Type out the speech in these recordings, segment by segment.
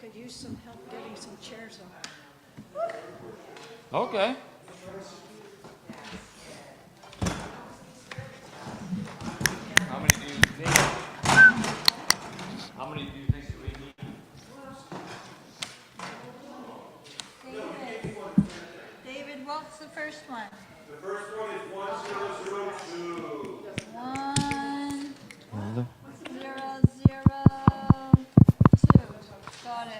Could use some help getting some chairs up. Okay. How many do you think? How many do you think we need? David, what's the first one? The first one is 1002. 1002. Got it.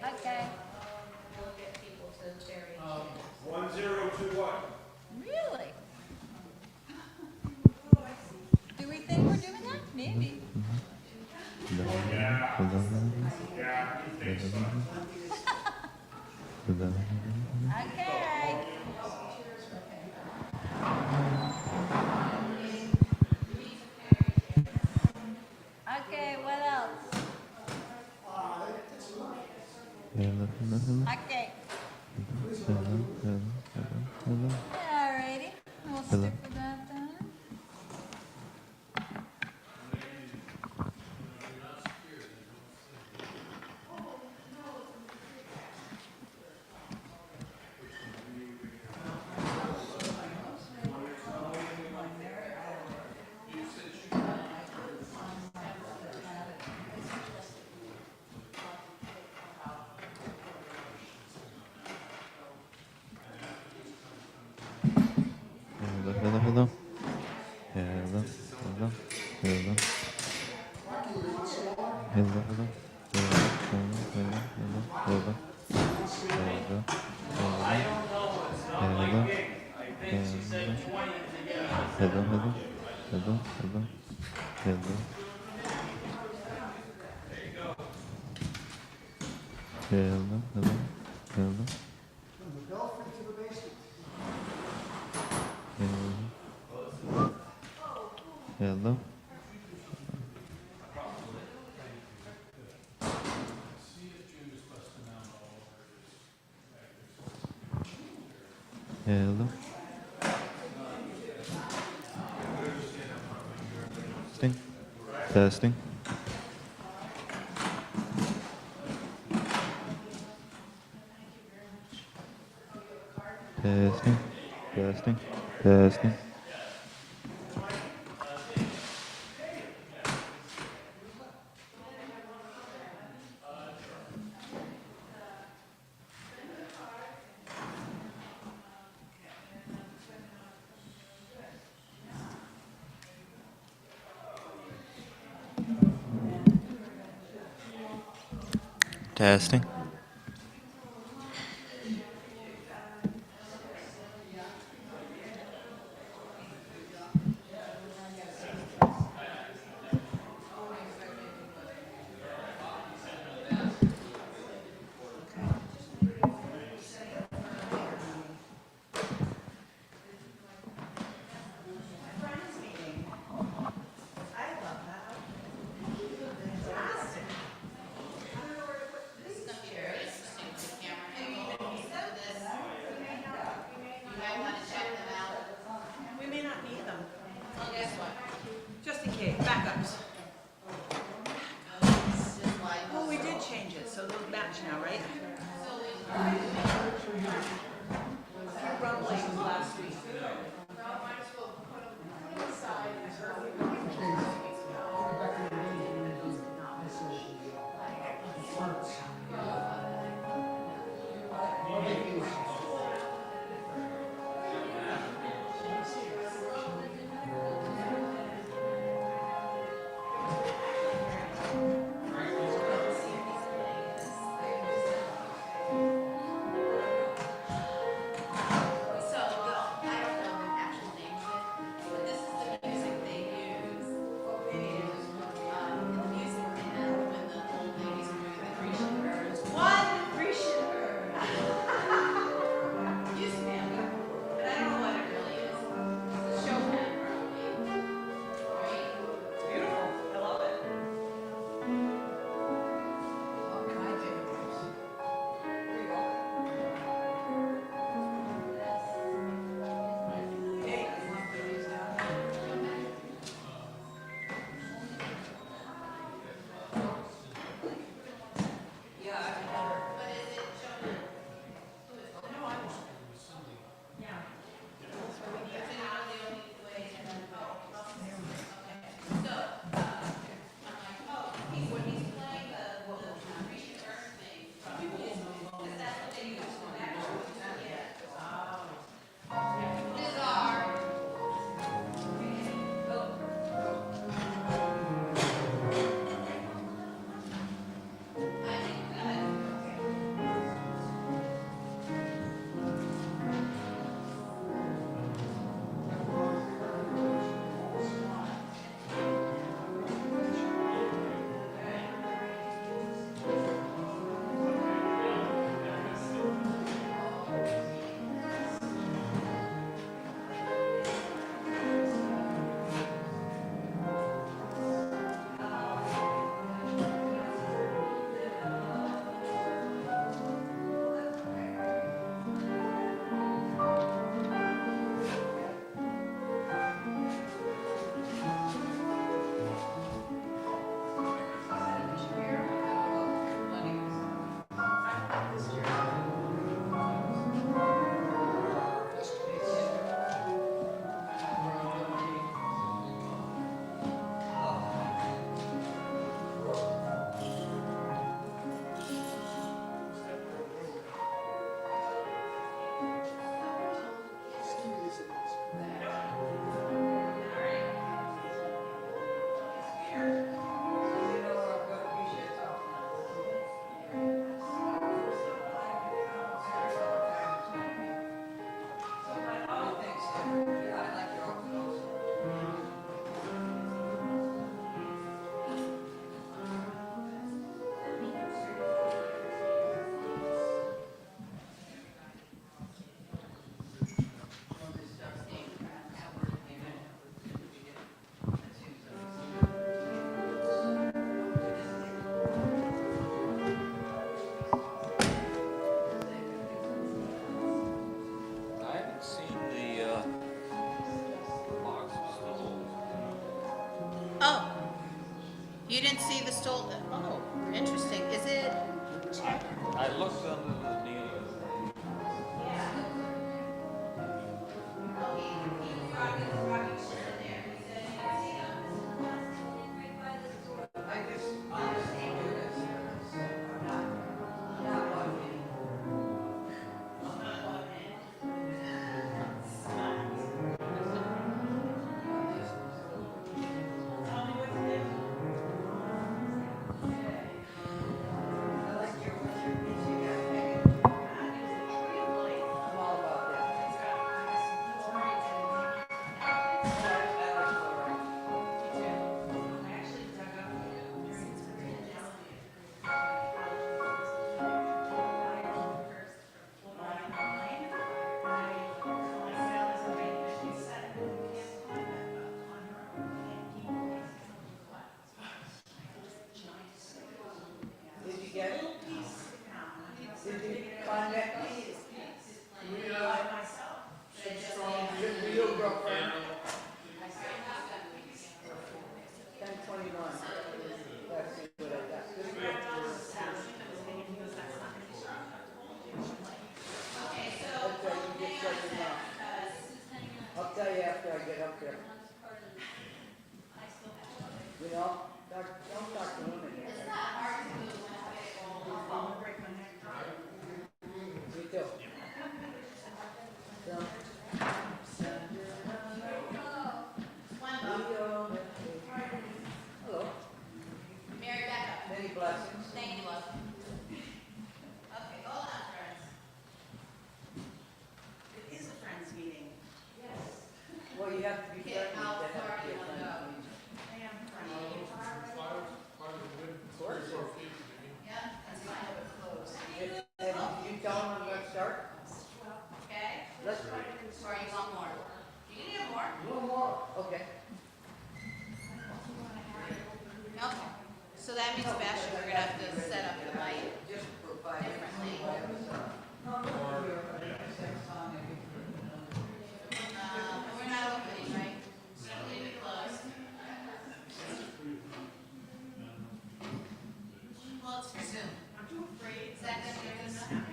Okay. 1015. 1021. Really? Do we think we're doing that? Maybe. Yeah. Yeah, he thinks so. Okay. Okay, what else? Okay. Alrighty. We'll stick with that then. Hello. Hello. Testing. Testing. Testing. Testing. Testing. Testing. Oh, you didn't see the stole, oh, interesting. Is it, I looked under the knee. Did you get it? Did you find that piece? Good for you, girlfriend. 1021. Let's see what I got. Good for you. Okay, you get started now. I'll tell you after I get up there. You know, don't talk to him in here. Me too. So, hello. Mary Becca? Many blessings. Thank you, love. Okay, hold on, friends. It is a friends meeting. Yes. Well, you have to be Okay, friendly. how to have far to do be you a want to friend. go? I am friendly. Of course. Yeah, that's fine. And you tell them I'm gonna start? Okay? Let's, Or you want more? You can get more. one more. Okay. Okay. So that means, Sebastian, we're gonna have to set up the mic Just for 5 minutes. differently. We're not opening, right? Leave it closed. Well, it's for Zoom. Is that gonna be good enough?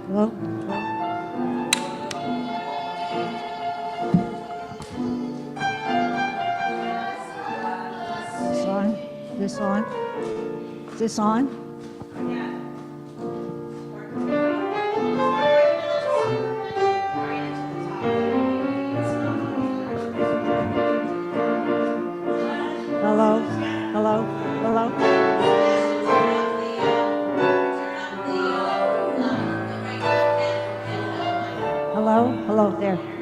Hello? This on? This on? Is this on? Hello? Hello? Hello? Hello? Hello, there.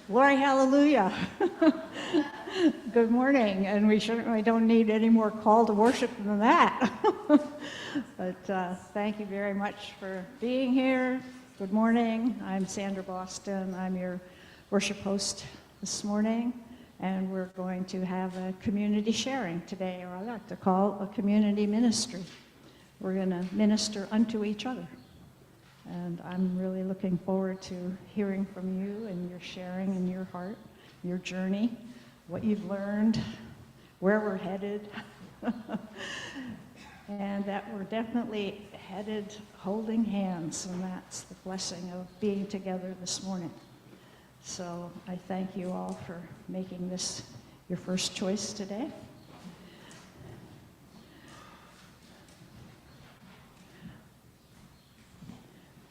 Glory, hallelujah. Good morning, and we certainly don't need any more call to worship than that. But thank you very much for being here. Good morning. I'm Sandra Boston. I'm your worship host this morning, and we're going to have a community sharing today, or I like to call a community ministry. We're going to minister unto each other. And I'm really looking forward to hearing from you and your sharing in your heart, your journey, what you've learned, where we're headed, and that we're definitely headed holding hands, and that's the blessing of being together this morning. So I thank you all for making this your first choice today.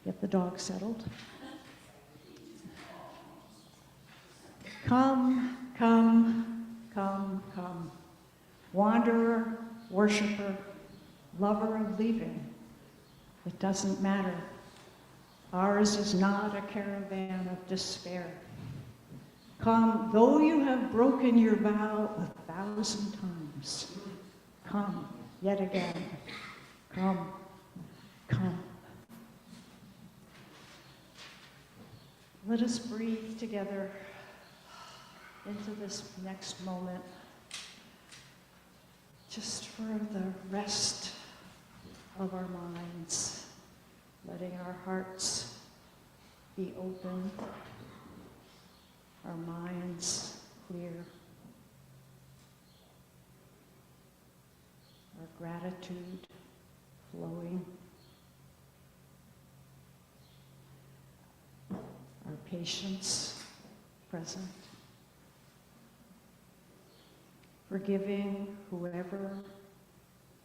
Get the dog settled. Come, come, come, come. Wanderer, worshiper, lover of leaving. It doesn't matter. Ours is not a caravan of despair. Come, though you have broken your vow 1,000 times. Come, yet again. Come, come. Let us breathe together into this next moment, just for the rest of our minds, letting our hearts be open, our minds clear, our gratitude flowing, our patience present, forgiving whoever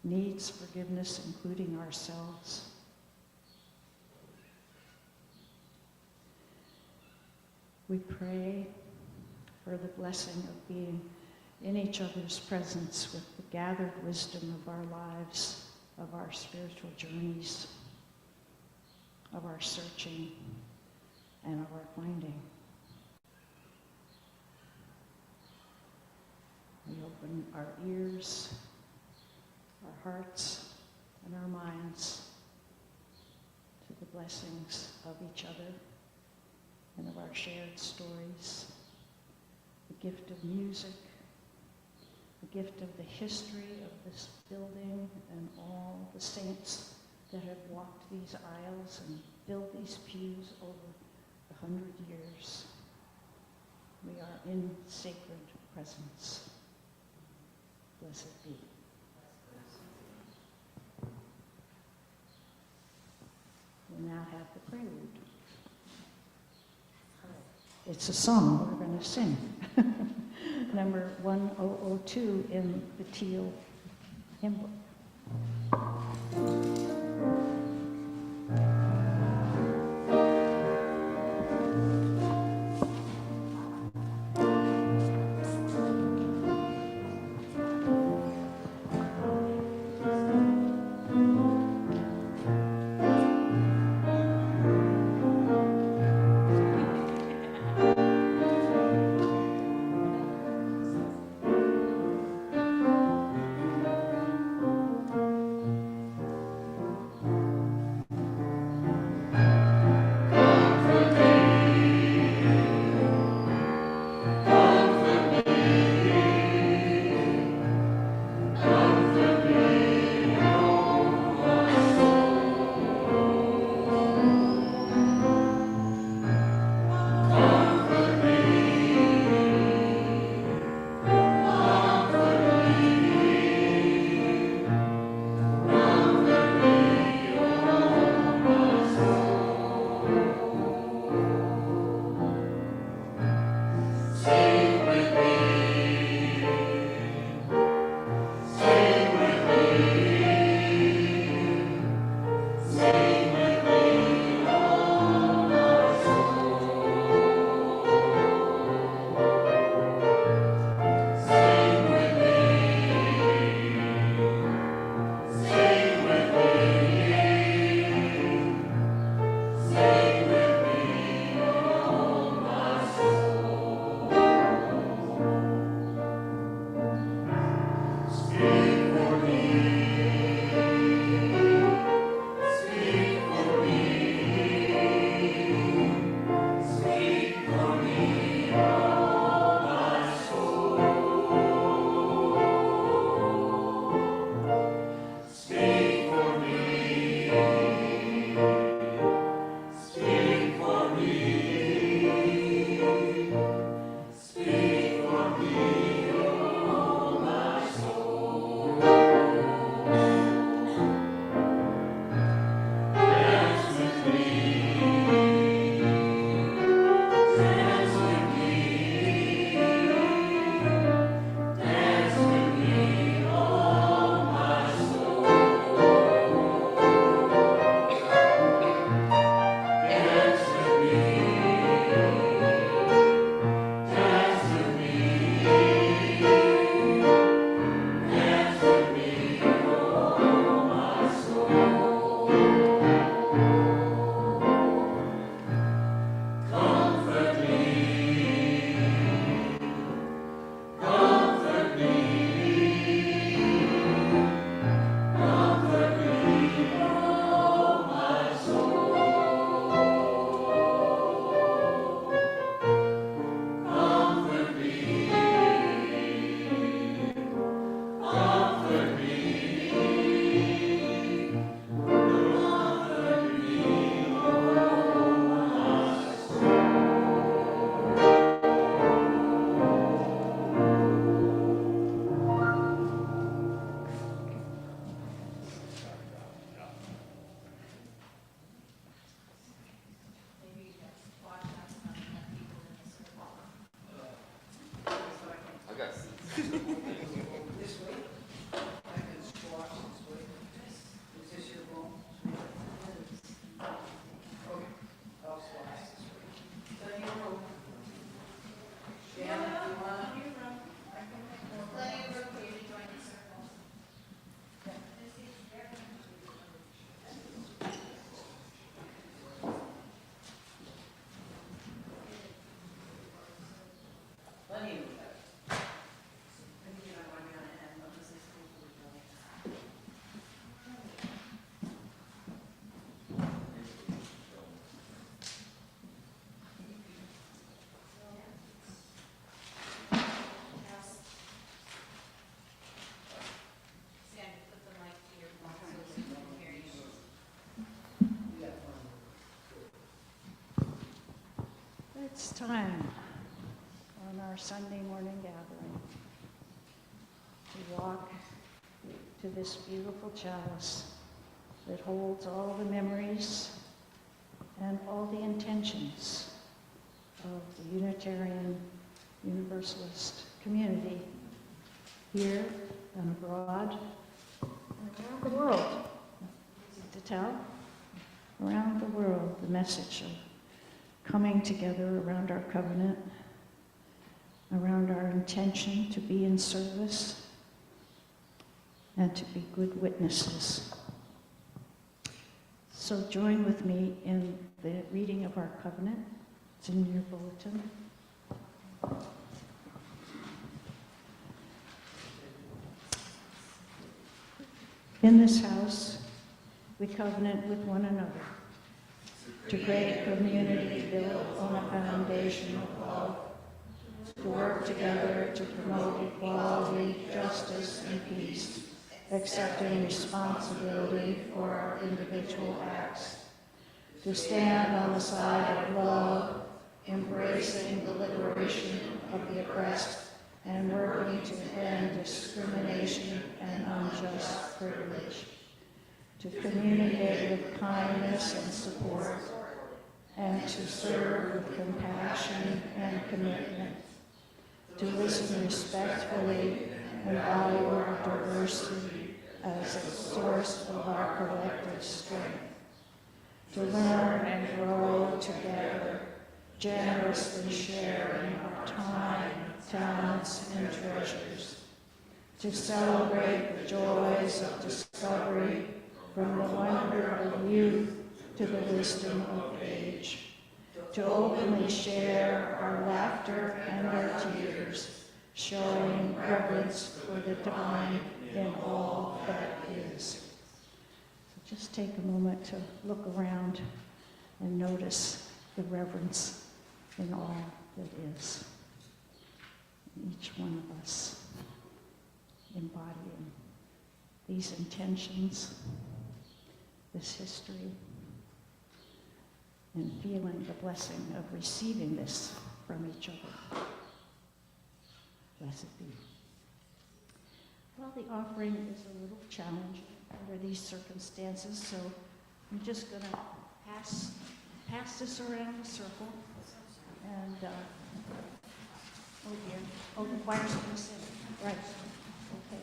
needs forgiveness, including ourselves. We pray for the blessing of being in each other's presence with the gathered wisdom of our lives, of our spiritual journeys, of our searching, and of our finding. We open our ears, our hearts, and our minds to the blessings of each other and of our shared stories, the gift of music, the gift of the history of this building and all the saints that have walked these aisles and filled these pews over 100 years. We are in sacred presence. Blessed be. We'll now have the prelude. It's a song we're going to sing. Number 1002 in the Teal hymn book. This week, I can squash this week. Is this your goal? Okay, I'll squash this week. Then you roll. Shannon, you want? Plenty of room for you to join the circle. Plenty of room. Sam, put the mic to your mouth so we can hear you. It's time on our Sunday morning gathering to walk to this beautiful chalice that holds all the memories and all the intentions of the Unitarian Universalist community here and abroad and around the world. Easy to tell. Around the world, the message of coming together around our covenant, around our intention to be in service and to be good witnesses. So join with me in the reading of our covenant. It's in your bulletin. In this house, we covenant with one another to create a community built on a foundation of love, to work together to promote equality, justice, and peace, accepting responsibility for our individual acts, to stand on the side of love, embracing the liberation of the oppressed, and working to end discrimination and unjust privilege, to communicate with kindness and support, and to serve with compassion and commitment, to listen respectfully and value our diversity as a source of our collective strength, to learn and grow together, generously sharing our time, talents, and treasures, to celebrate the joys of discovery from the wonder of youth to the wisdom of age, to openly share our laughter and our tears, showing reverence for the divine in all that is. So just take a moment to look around and notice the reverence in all that is. Each one of us embodying these intentions, this history, and feeling the blessing of receiving this from each other. Blessed be. Well, the offering is a little challenging under these circumstances, so I'm just going to pass this around the circle. And, oh dear, oh, the choir's going to sing. Right, okay.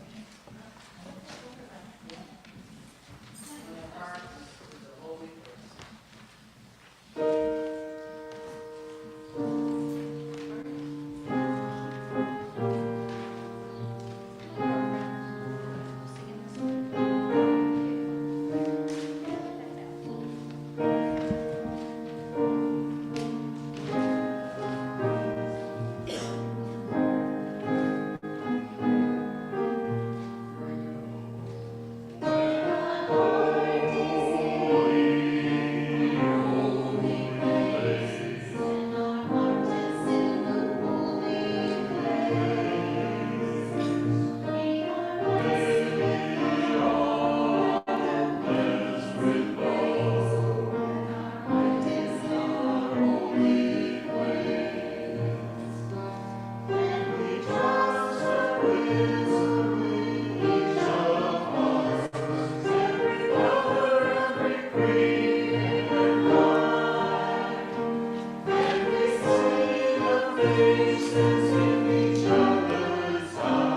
Faces in each other's eyes.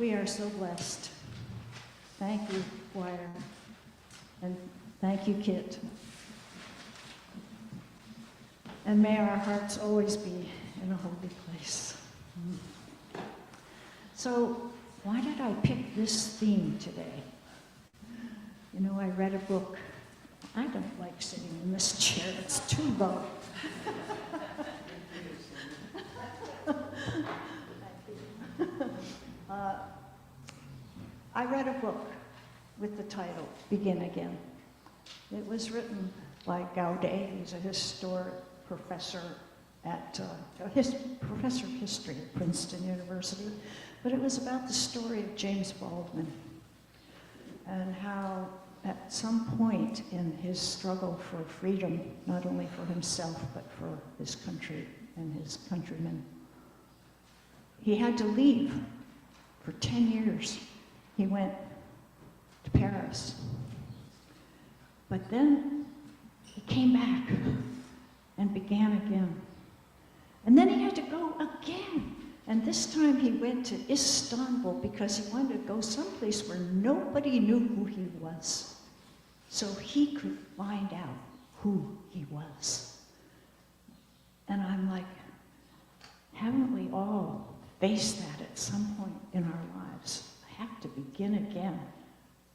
We are so blessed. Thank you, choir. And thank you, Kit. And may our hearts always be in a holy place. So, why did I pick this theme today? You know, I read a book. I don't like sitting in this chair, it's too low. I read a book with the title, Begin Again. It was written by Gaudet, who's a historic professor professor of history at Princeton University, but it was about the story of James Baldwin and how at some point in his struggle for freedom, not only for himself, but for his country and his countrymen, he had to leave for 10 years. He went to Paris. But then he came back and began again. And then he had to go again. And this time he went to Istanbul because he wanted to go someplace where nobody knew who he was, so he could find out who he was. And I'm like, haven't we all faced that at some point in our lives? I have to begin again.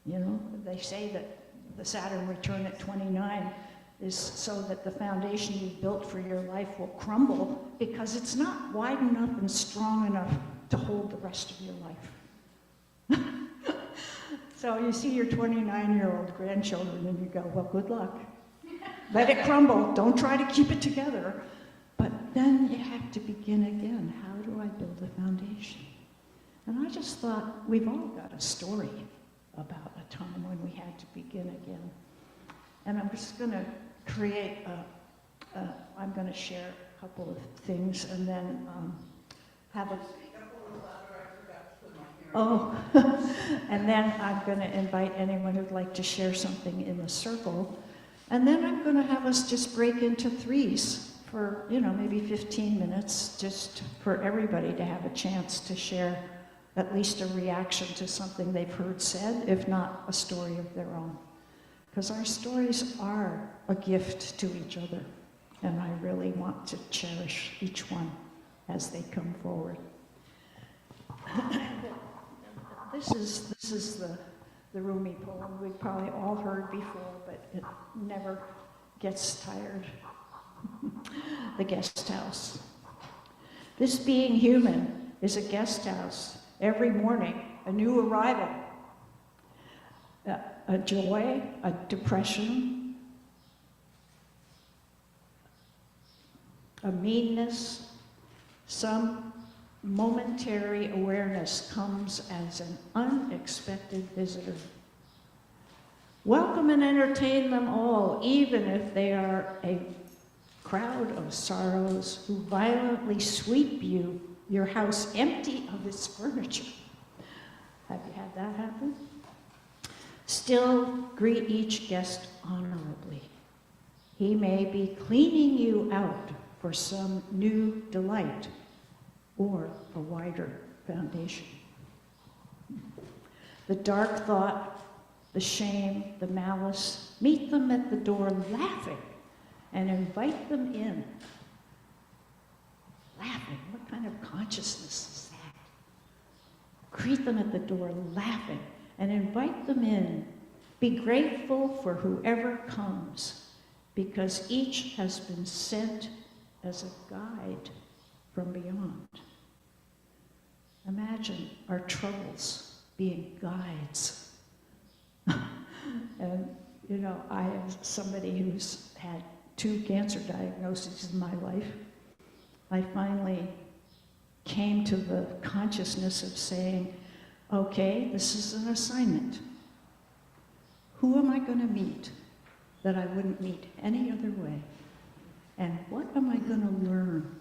You know, they say that the Saturn return at 29 is so that the foundation you've built for your life will crumble because it's not wide enough and strong enough to hold the rest of your life. So you see your 29-year-old grandchildren and you go, well, good luck. Let it crumble. Don't try to keep it together. But then you have to begin again. How do I build a foundation? And I just thought, we've all got a story about a time when we had to begin again. And I'm just going to create I'm going to share a couple of things and then have a... Oh, and then I'm going to invite anyone who'd like to share something in the circle. And then I'm going to have us just break into threes for, you know, maybe 15 minutes, just for everybody to have a chance to share at least a reaction to something they've heard said, if not a story of their own. Because our stories are a gift to each other, and I really want to cherish each one as they come forward. This is the Rumi poem we've probably all heard before, but it never gets tired. The Guest House. This being human is a guest house. Every morning, a new arrival. A joy, a depression, a meanness, some momentary awareness comes as an unexpected visitor. Welcome and entertain them all, even if they are a crowd of sorrows who violently sweep your house empty of its furniture. Have you had that happen? Still greet each guest honorably. He may be cleaning you out for some new delight or a wider foundation. The dark thought, the shame, the malice, meet them at the door laughing and invite them in. Laughing, what kind of consciousness is that? Greet them at the door laughing and invite them in. Be grateful for whoever comes, because each has been sent as a guide from beyond. Imagine our troubles being guides. And, you know, I am somebody who's had 2 cancer diagnoses in my life. I finally came to the consciousness of saying, okay, this is an assignment. Who am I going to meet that I wouldn't meet any other way? And what am I going to learn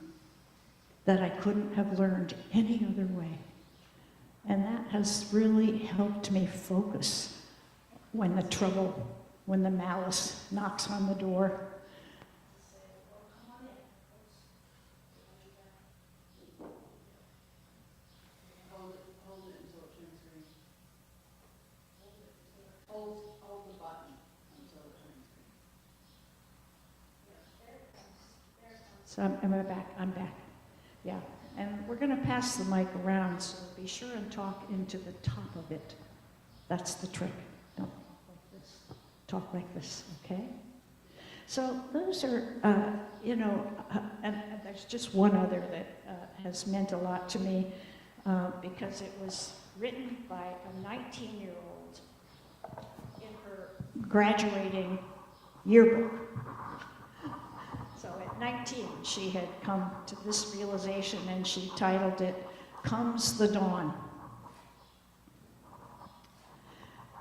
that I couldn't have learned any other way? And that has really helped me focus when the trouble, when the malice knocks on the door. So am I back? I'm back. Yeah. And we're going to pass the mic around, so be sure and talk into the top of it. That's the trick. Don't talk like this. Talk like this, okay? So those are, and there's just one other that has meant a lot to me because it was written by a 19-year-old in her graduating yearbook. So at 19, she had come to this realization and she titled it, "Comes the Dawn."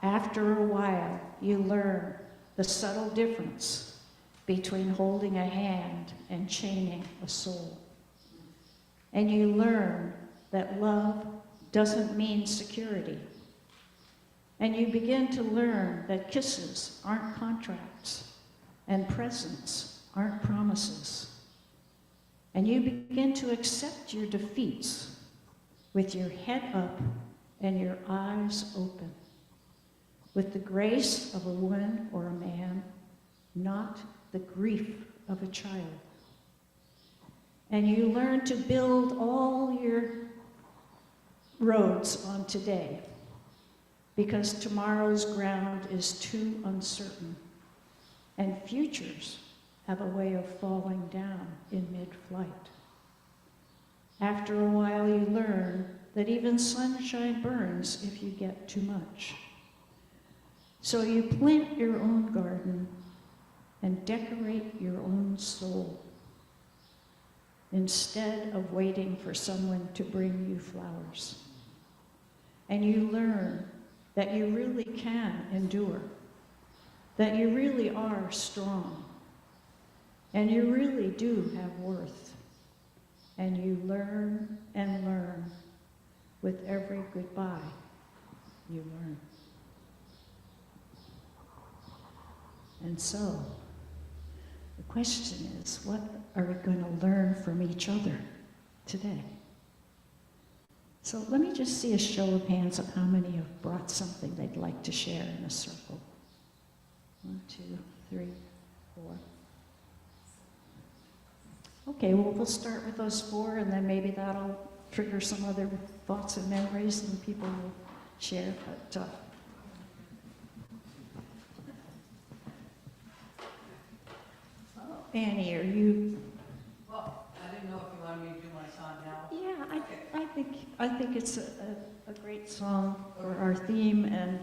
After a while, you learn the subtle difference between holding a hand and chaining a soul. And you learn that love doesn't mean security. And you begin to learn that kisses aren't contracts and presents aren't promises. And you begin to accept your defeats with your head up and your eyes open, with the grace of a woman or a man, not the grief of a child. And you learn to build all your roads on today, because tomorrow's ground is too uncertain, and futures have a way of falling down in mid-flight. After a while, you learn that even sunshine burns if you get too much. So you plant your own garden and decorate your own soul instead of waiting for someone to bring you flowers. And you learn that you really can endure, that you really are strong, and you really do have worth. And you learn and learn. With every goodbye, you learn. And so, the question is, what are we going to learn from each other today? So let me just see a show of hands of how many have brought something they'd like to share in a circle. 1, 2, 3, 4. Okay, well, we'll start with those 4, and then maybe that'll trigger some other thoughts and memories, and people will share. But Annie, are you? Well, I didn't know if you wanted me to do my song now. Yeah, I think it's a great song for our theme, and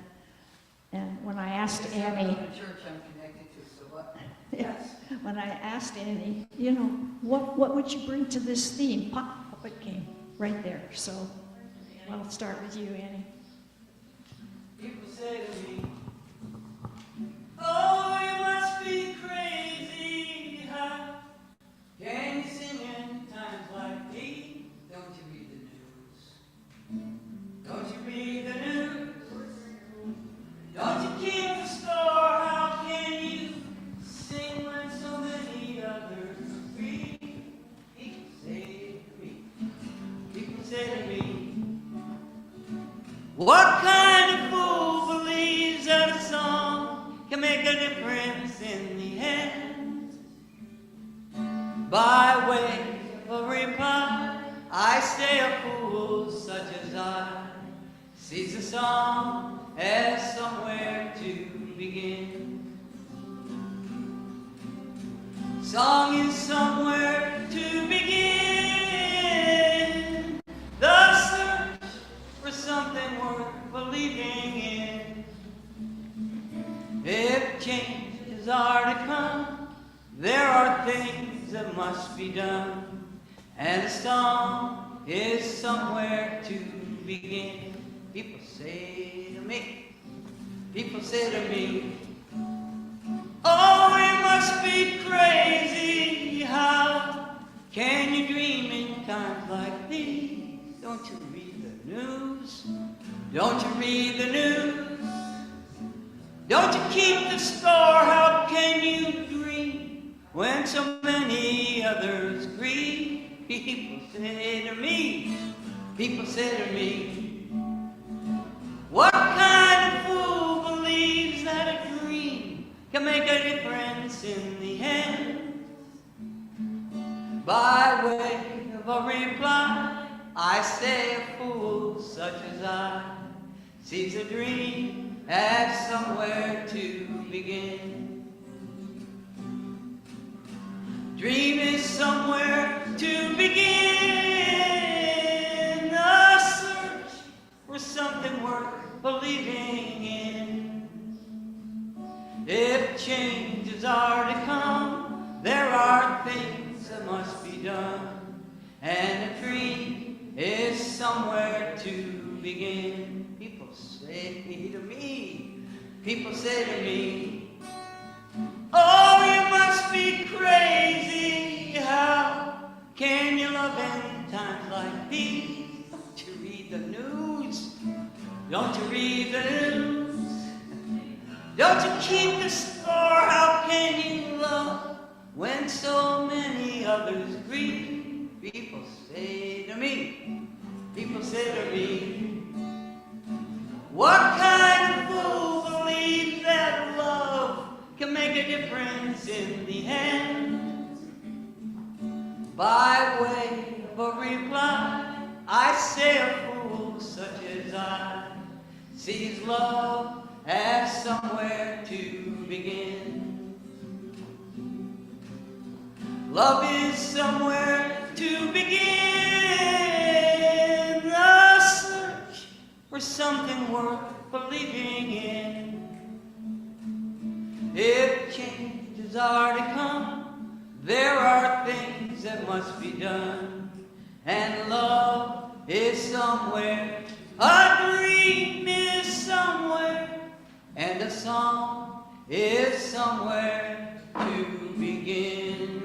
when I asked Annie. The church I'm connected to, so what? Yes. When I asked Annie, what would you bring to this theme? Pop, it came right there. So I'll start with you, Annie. People say to me, oh, you must be crazy. How can you sing in times like these? Don't you read the news? Don't you read the news? Don't you keep the score? How can you sing when so many others read? People say to me, what kind of fool believes that a song can make a difference in the end? By way of reply, I say a fool such as I sees a song as somewhere to begin. Song is somewhere to begin. The search for something worth believing in. If changes are to come, there are things that must be done, and a song is somewhere to begin. People say to me, oh, you must be crazy. How can you dream in times like these? Don't you read the news? Don't you read the news? Don't you keep the score? How can you dream when so many others grieve? People say to me, what kind of fool believes that a dream can make a difference in the end? By way of a reply, I say a fool such as I sees a dream as somewhere to begin. Dream is somewhere to begin. A search for something worth believing in. If changes are to come, there are things that must be done. And a dream is somewhere to begin. People say to me, oh, you must be crazy. How can you love in times like these? Don't you read the news? Don't you read the news? Don't you keep the score? How can you love when so many others grieve? People say to me, what kind of fool believes that love can make a difference in the end? By way of a reply, I say a fool such as I sees love as somewhere to begin. Love is somewhere to begin. A search for something worth believing in. If changes are to come, there are things that must be done. And love is somewhere, a dream is somewhere, and a song is somewhere to begin.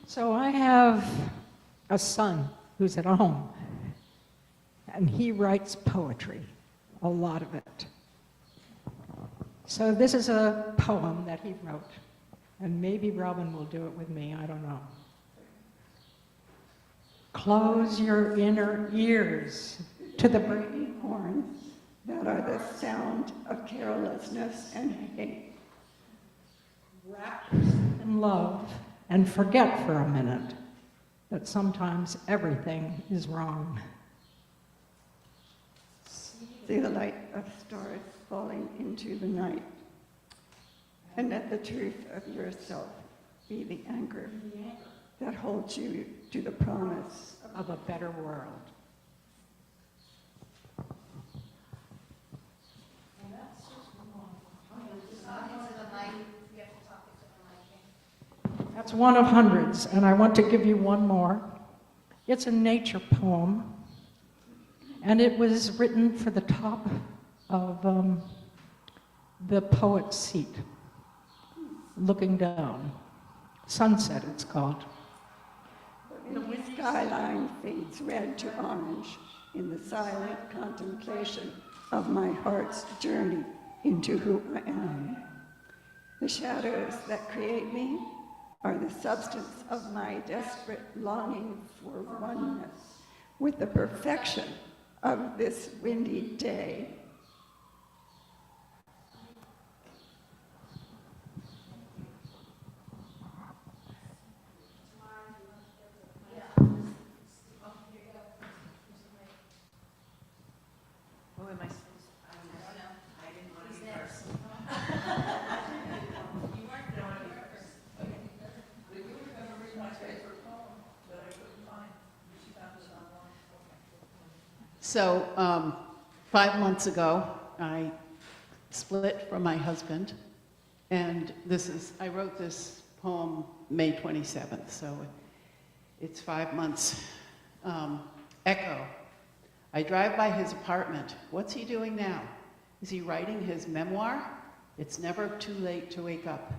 So I have a son who's at home, and he writes poetry, a lot of it. So this is a poem that he wrote, and maybe Robin will do it with me, I don't know. Close your inner ears to the breaking horns that are the sound of carelessness and hate. Wrap yourself in love and forget for a minute that sometimes everything is wrong. See the light of stars falling into the night, and let the truth of yourself be the anchor that holds you to the promise Of a better world. That's one of hundreds, and I want to give you one more. It's a nature poem, and it was written for the top of the poet's seat, looking down. Sunset, it's called. The skyline fades red to orange in the silent contemplation of my heart's journey into who I am. The shadows that create me are the substance of my desperate longing for oneness with the perfection of this windy day. So 5 months ago, I split from my husband, and I wrote this poem May 27th, so it's 5 months. Echo. I drive by his apartment. What's he doing now? Is he writing his memoir? It's never too late to wake up.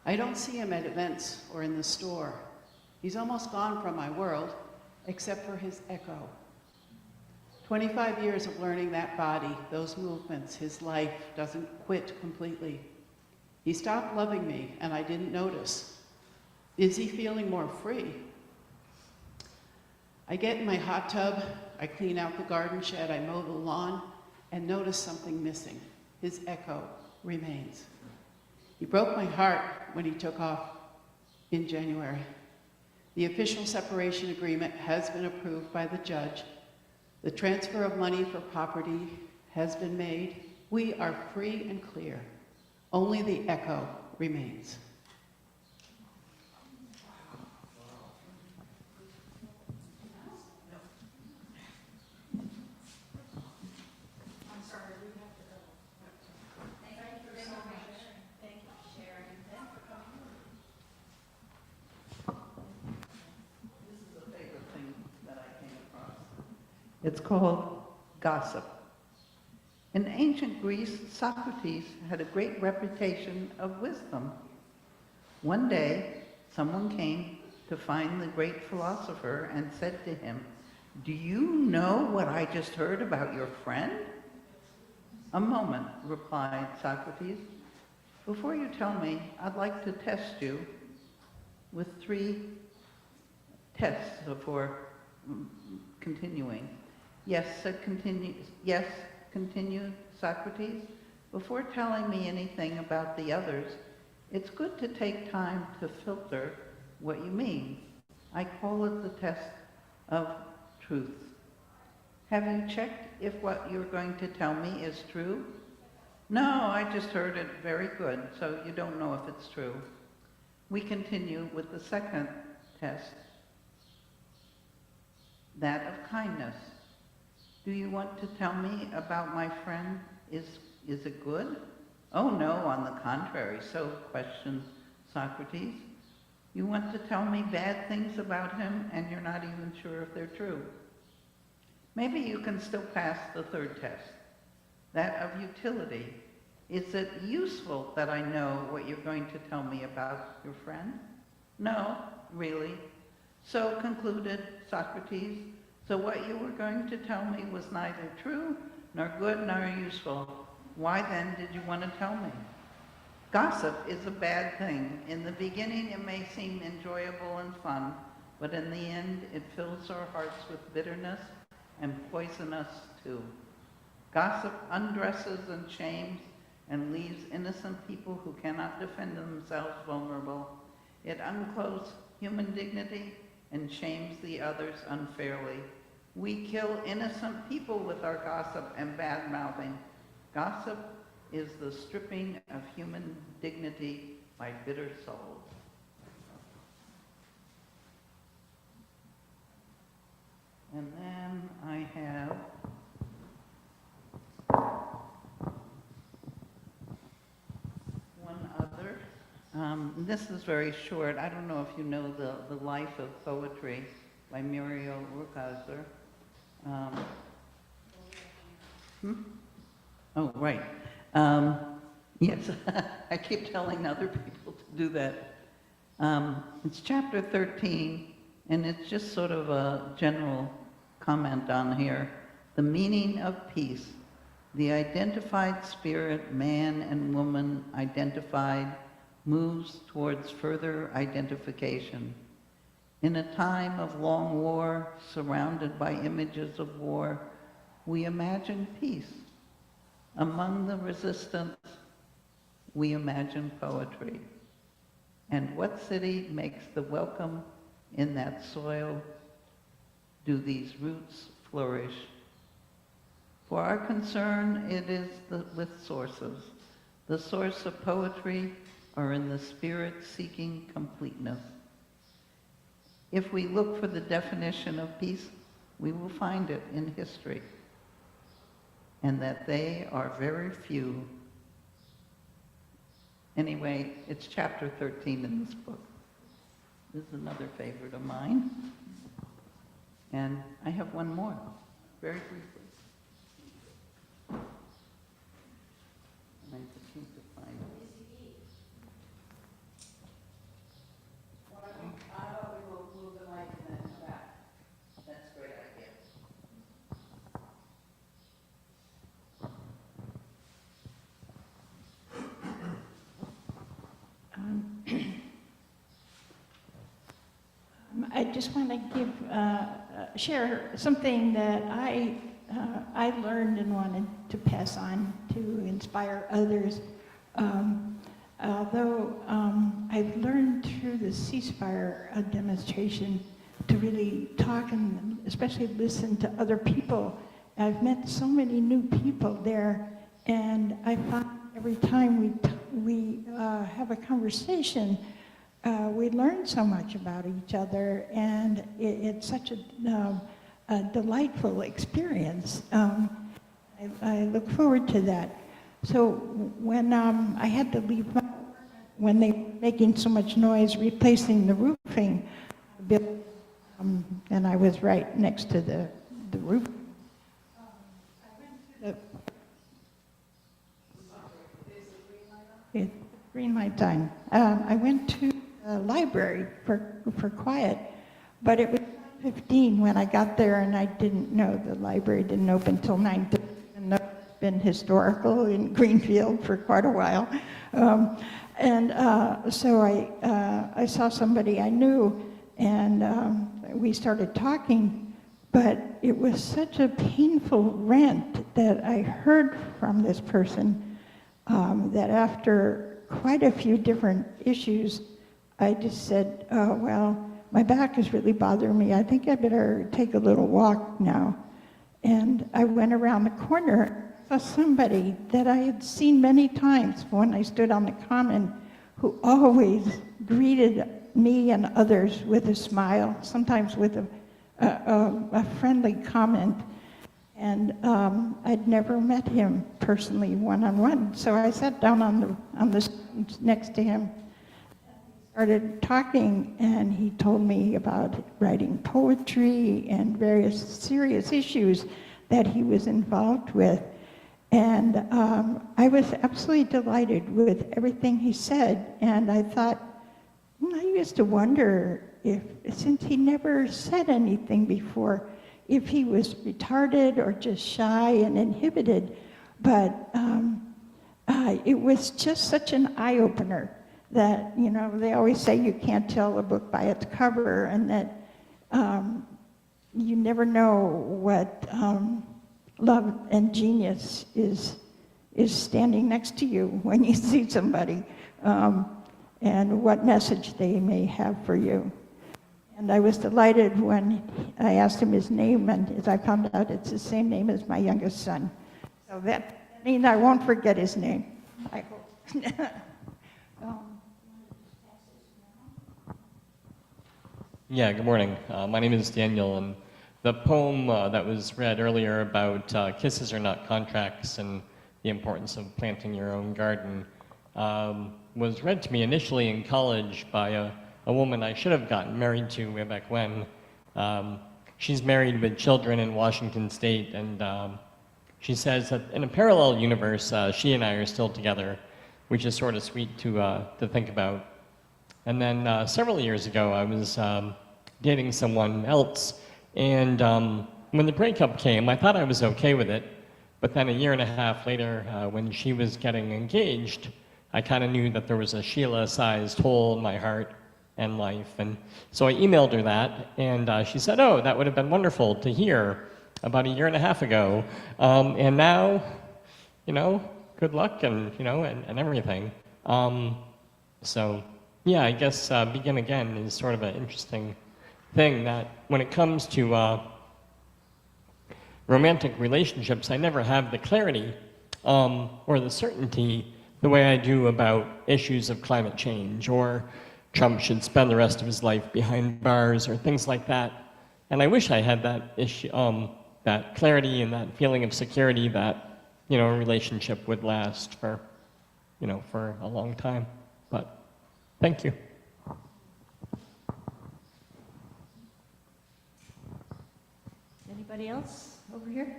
I don't see him at events or in the store. He's almost gone from my world, except for his echo. 25 years of learning that body, those movements, his life doesn't quit completely. He stopped loving me, and I didn't notice. Is he feeling more free? I get in my hot tub, I clean out the garden shed, I mow the lawn, and notice something missing. His echo remains. He broke my heart when he took off in January. The official separation agreement has been approved by the judge. The transfer of money for property has been made. We are free and clear. Only the echo remains. It's called gossip. In ancient Greece, Socrates had a great reputation of wisdom. One day, someone came to find the great philosopher and said to him, "Do you know what I just heard about your friend?" "A moment," replied Socrates. "Before you tell me, I'd like to test you with 3 tests before continuing." Yes, continued Socrates. "Before telling me anything about the others, it's good to take time to filter what you mean. I call it the test of truth. Have you checked if what you're going to tell me is true?" "No, I just heard it." "Very good. So you don't know if it's true." We continue with the second test, that of kindness. "Do you want to tell me about my friend? Is it good?" "Oh no, on the contrary." "So," questioned Socrates, "you want to tell me bad things about him and you're not even sure if they're true?" Maybe you can still pass the third test, that of utility. Is it useful that I know what you're going to tell me about your friend? No, really. So, concluded Socrates, so what you were going to tell me was neither true, nor good, nor useful. Why then did you want to tell me? Gossip is a bad thing. In the beginning it may seem enjoyable and fun, but in the end it fills our hearts with bitterness and poison us too. Gossip undresses and shames and leaves innocent people who cannot defend themselves vulnerable. It unclothes human dignity and shames the others unfairly. We kill innocent people with our gossip and bad-mouthing. Gossip is the stripping of human dignity by bitter souls. And then I have one other. This is very short. I don't know if you know The Life of Poetry by Muriel Rukeyser. Oh, right. Yes, I keep telling other people to do that. It's chapter 13, and it's just sort of a general comment on here. The meaning of peace. The identified spirit, man and woman identified, moves towards further identification. In a time of long war, surrounded by images of war, we imagine peace. Among the resistance, we imagine poetry. And what city makes the welcome in that soil? Do these roots flourish? For our concern, it is with sources. The source of poetry are in the spirit seeking completeness. If we look for the definition of peace, we will find it in history, and that they are very few. Anyway, it's chapter 13 in this book. This is another favorite of mine. And I have one more, very briefly. And I just need to find it. I thought we will move the mic and then come back. That's a great idea. just want to share something that I learned and wanted to pass on to inspire others. Although I've learned through the ceasefire demonstration to really talk and especially listen to other people. I've met so many new people there, and I find every time we have a conversation, we learn so much about each other, and it's such a delightful experience. I look forward to that. So when I had to leave, when they were making so much noise replacing the roofing, and I was right next to the roof. Green light on. I went to the library for quiet, but it was 9:15 when I got there, and I didn't know the library didn't open till 9:30. And it's been historical in Greenfield for quite a while, so I saw somebody I knew, and we started talking. But it was such a painful rant that I heard from this person that after quite a few different issues, I just said, oh, well, my back is really bothering me. I think I better take a little walk now. And I went around the corner, saw somebody that I had seen many times when I stood on the common, who always greeted me and others with a smile, sometimes with a friendly comment. And I'd never met him personally one-on-one. So I sat down on the next to him, started talking, and he told me about writing poetry and various serious issues that he was involved with. And I was absolutely delighted with everything he said. And I thought, I used to wonder if, since he never said anything before, if he was retarded or just shy and inhibited. But it was just such an eye-opener that, they always say you can't tell a book by its cover, and that you never know what love and genius is standing next to you when you see somebody, and what message they may have for you. And I was delighted when I asked him his name, and as I found out, it's the same name as my youngest son. So that means I won't forget his name, I hope. Yeah, good morning. My name is Daniel, and the poem that was read earlier about kisses are not contracts and the importance of planting your own garden was read to me initially in college by a woman I should have gotten married to way back when. She's married with children in Washington State, and she says that in a parallel universe, she and I are still together, which is sort of sweet to think about. And then several years ago, I was dating someone else, and when the breakup came, I thought I was okay with it, but then a year and a half later, when she was getting engaged, I kind of knew that there was a Sheila-sized hole in my heart and life, and so I emailed her that, and she said, oh, that would have been wonderful to hear about a year and a half ago, and now, good luck, and and everything. So yeah, I guess begin again is sort of an interesting thing, that when it comes to romantic relationships, I never have the clarity or the certainty the way I do about issues of climate change, or Trump should spend the rest of his life behind bars, or things like that. And I wish I had that issue, that clarity and that feeling of security that a relationship would last for for a long time. But thank you. Anybody else over here?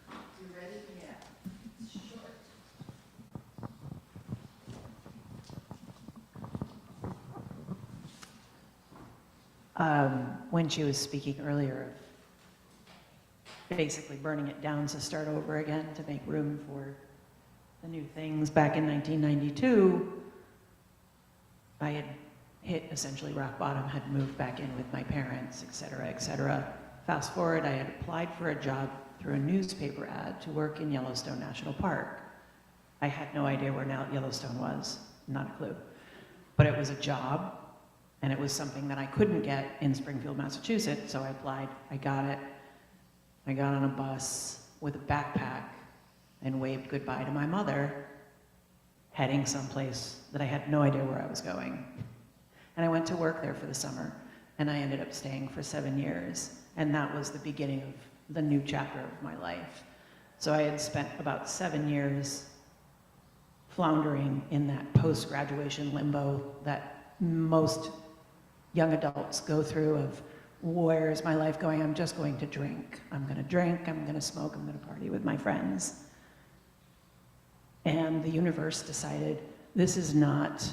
You ready? Yeah. It's short. When she was speaking earlier of basically burning it down to start over again to make room for the new things, back in 1992, I had hit essentially rock bottom, had moved back in with my parents, et cetera, et cetera. Fast forward, I had applied for a job through a newspaper ad to work in Yellowstone National Park. I had no idea where now Yellowstone was, not a clue. But it was a job, and it was something that I couldn't get in Springfield, Massachusetts, so I applied, I got it. I got on a bus with a backpack and waved goodbye to my mother, heading someplace that I had no idea where I was going. And I went to work there for the summer, and I ended up staying for 7 years, and that was the beginning of the new chapter of my life. So I had spent about 7 years floundering in that post-graduation limbo that most young adults go through of, where is my life going? I'm just going to drink. I'm going to drink, I'm going to smoke, I'm going to party with my friends. And the universe decided, this is not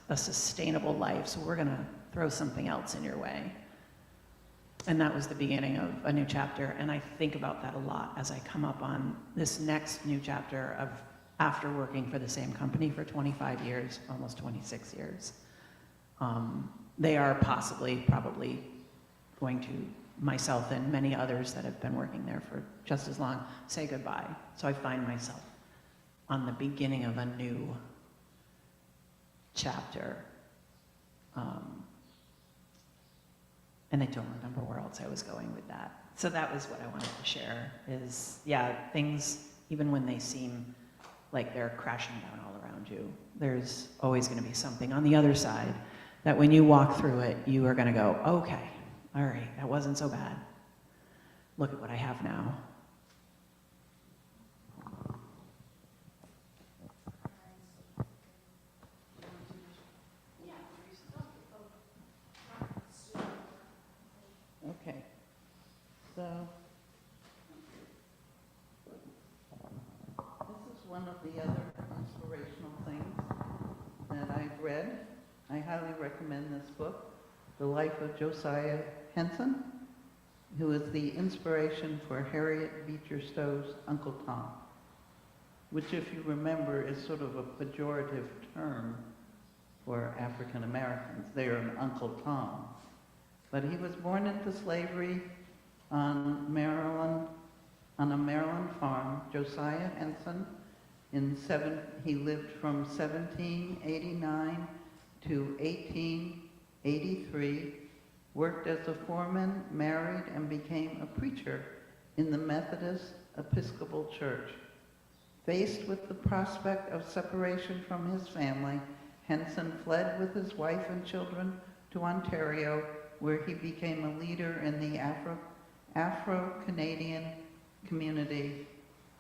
a sustainable life, so we're going to throw something else in your way. And that was the beginning of a new chapter, and I think about that a lot as I come up on this next new chapter of after working for the same company for 25 years, almost 26 years. They are probably going to, myself and many others that have been working there for just as long, say goodbye. So I find myself on the beginning of a new chapter. And I don't remember where else I was going with that. So that was what I wanted to share is, yeah, things, even when they seem like they're crashing down all around you, there's always going to be something on the other side that when you walk through it, you are going to go, okay, all right, that wasn't so bad. Look at what I have now. Okay, so this is one of the other inspirational things that I've read. I highly recommend this book, The Life of Josiah Henson, who is the inspiration for Harriet Beecher Stowe's Uncle Tom, which, if you remember, is sort of a pejorative term for African Americans. They are an Uncle Tom. But he was born into slavery on a Maryland farm. Josiah Henson, he lived from 1789 to 1883, worked as a foreman, married, and became a preacher in the Methodist Episcopal Church. Faced with the prospect of separation from his family, Henson fled with his wife and children to Ontario, where he became a leader in the Afro-Canadian community.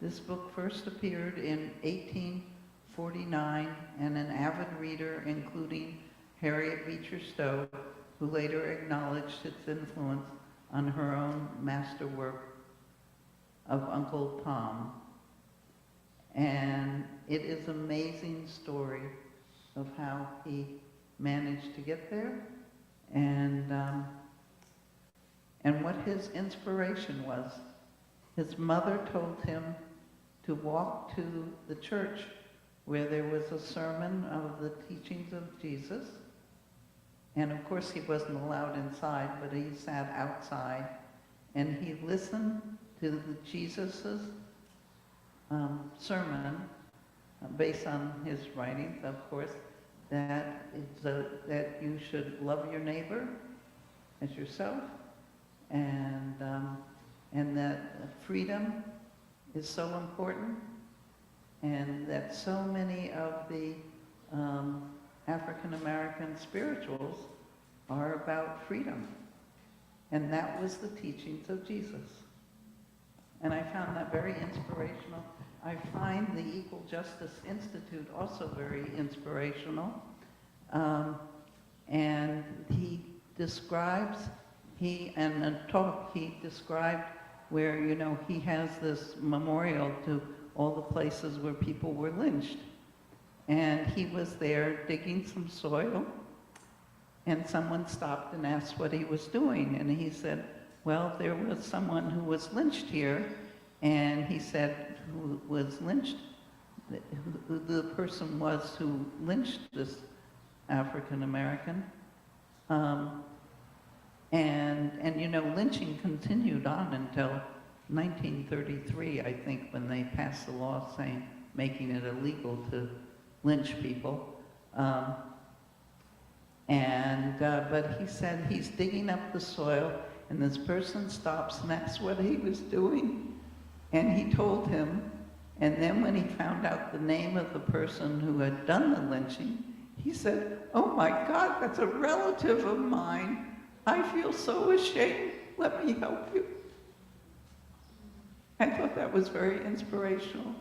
This book first appeared in 1849, and an avid reader, including Harriet Beecher Stowe, who later acknowledged its influence on her own masterwork of Uncle Tom. And it is an amazing story of how he managed to get there, and what his inspiration was. His mother told him to walk to the church where there was a sermon of the teachings of Jesus. And of course he wasn't allowed inside, but he sat outside and he listened to Jesus's sermon based on his writings, of course, that you should love your neighbor as yourself, and that freedom is so important, and that so many of the African American spirituals are about freedom. And that was the teachings of Jesus. And I found that very inspirational. I find the Equal Justice Institute also very inspirational. And he described where, you know, he has this memorial to all the places where people were lynched. And he was there digging some soil, and someone stopped and asked what he was doing. And he said, well, there was someone who was lynched here, and he said, who was lynched? who the person was who lynched this African American. And you know, lynching continued on until 1933, I think, when they passed the law saying, making it illegal to lynch people. But he said he's digging up the soil, and this person stops and asks what he was doing. And he told him, and then when he found out the name of the person who had done the lynching, he said, "Oh my God, that's a relative of mine. I feel so ashamed. Let me help you." I thought that was very inspirational.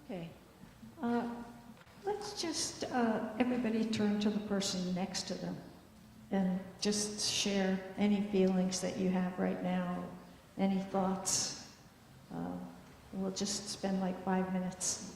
Okay. Let's just, everybody turn to the person next to them and just share any feelings that you have right now, any thoughts. We'll just spend like 5 minutes.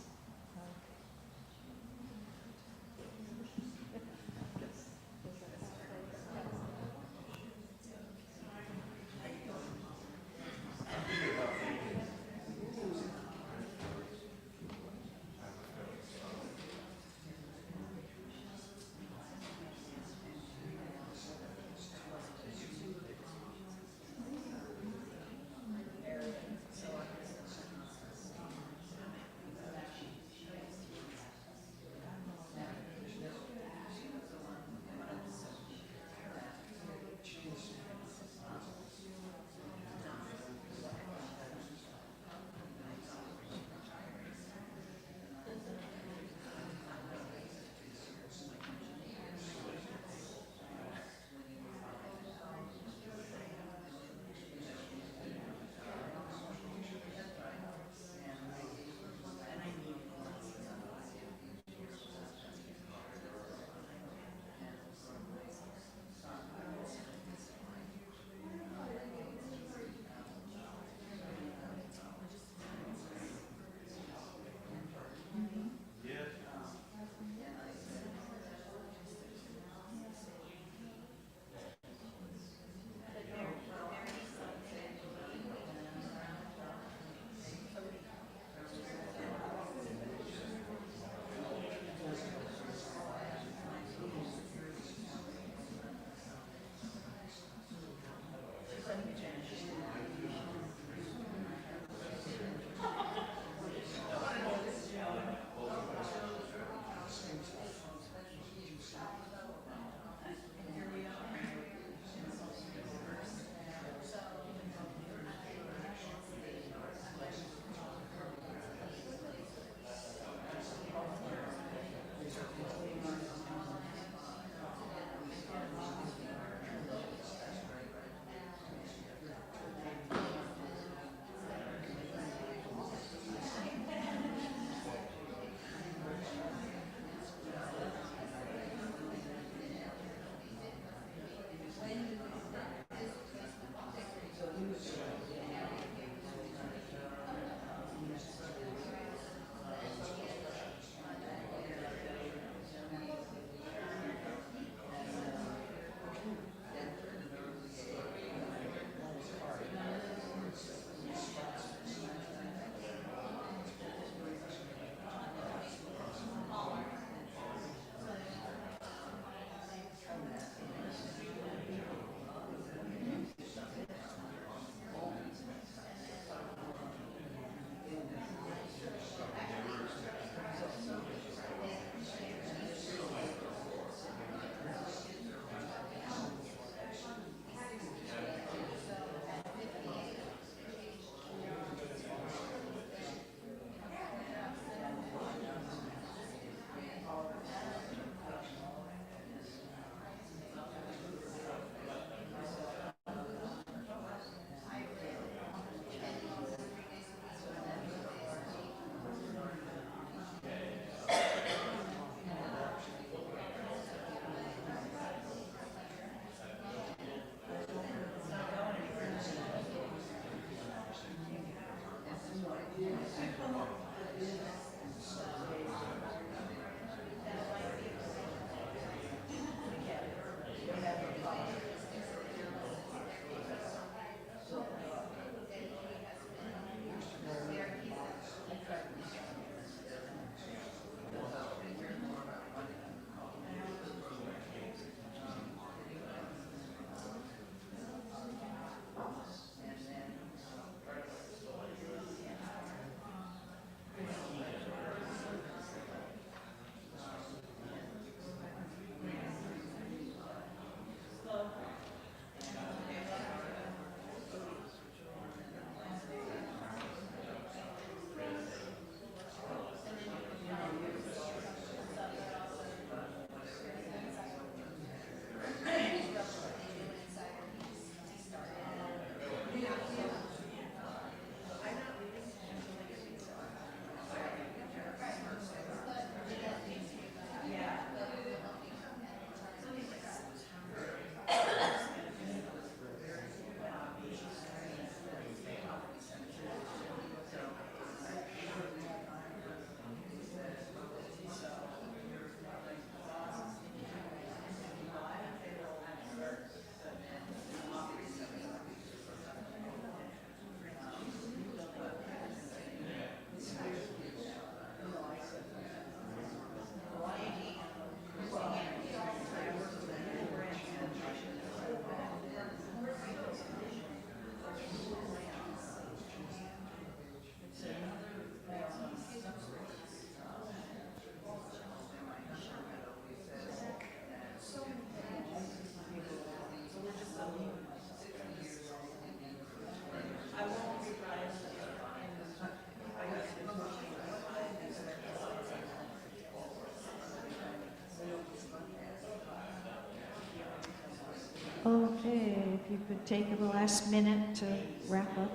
Okay, if you could take the last minute to wrap up.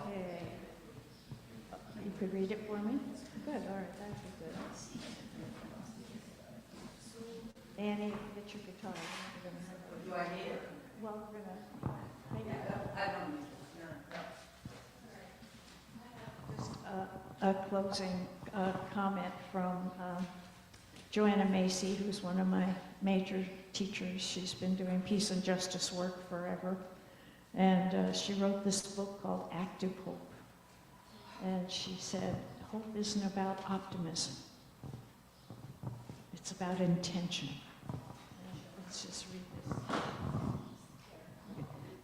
Okay. You could read it for me? Good, all right, that'd be good. Annie, get your guitar. Do I need it? Well, we're gonna, maybe. I don't need Just a closing comment from Joanna Macy, who's one of my major teachers. She's been doing peace and justice work forever. And she wrote this book called Active Hope. And she said, hope isn't about optimism. It's about intention. Let's just read this.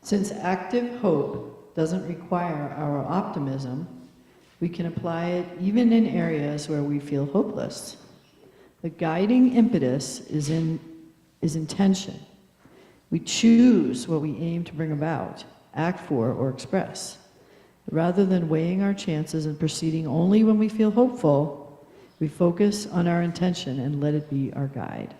Since active hope doesn't require our optimism, we can apply it even in areas where we feel hopeless. The guiding impetus is intention. We choose what we aim to bring about, act for, or express. Rather than weighing our chances and proceeding only when we feel hopeful, we focus on our intention and let it be our guide.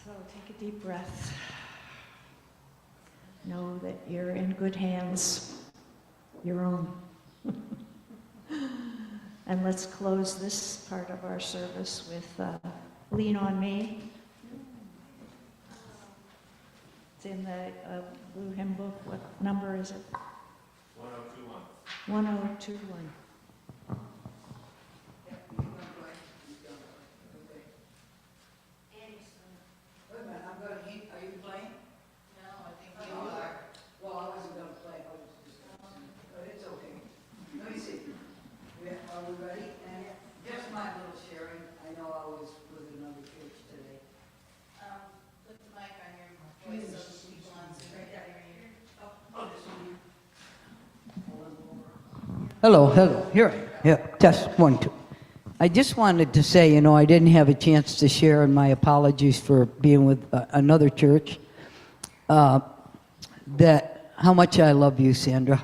So take a deep breath. Know that you're in good hands, your own. And let's close this part of our service with Lean on Me. It's in the blue hymn book. What number is it? 1021. 1021. Are you playing? No, I think you are. Well, I wasn't going to play. I was just but it's okay. Let me see. Are we ready? And just my little sharing. I know I was with another church today. Put the mic on your voice so the people on Zoom can hear you. Oh, this one. Hello, here. Yeah, test 1, 2. I just wanted to say, I didn't have a chance to share, and my apologies for being with another church, that how much I love you, Sandra,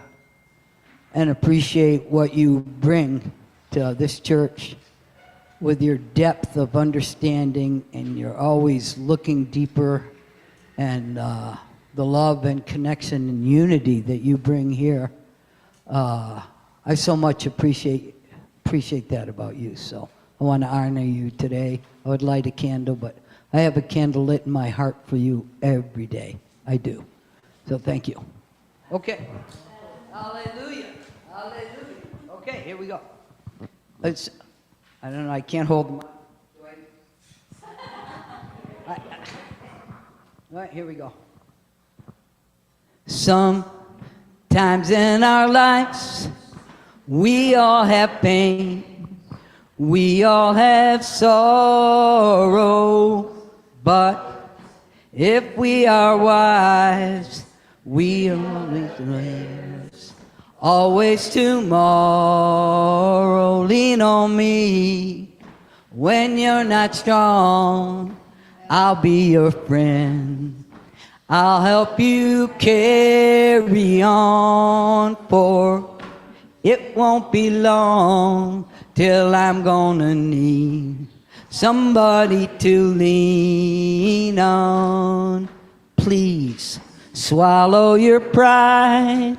and appreciate what you bring to this church with your depth of understanding, and you're always looking deeper, and the love and connection and unity that you bring here. I so much appreciate that about you. So I want to honor you today. I would light a candle, but I have a candle lit in my heart for you every day. I do. So thank you. Okay. Hallelujah. Hallelujah. Okay, here we go. I don't know, I can't hold them. All right, here we go. Sometimes in our lives, we all have pain, we all have sorrow, but if we are wise, we always live. Always tomorrow, lean on me. When you're not strong, I'll be your friend. I'll help you carry on, for it won't be long till I'm gonna need somebody to lean on. Please swallow your pride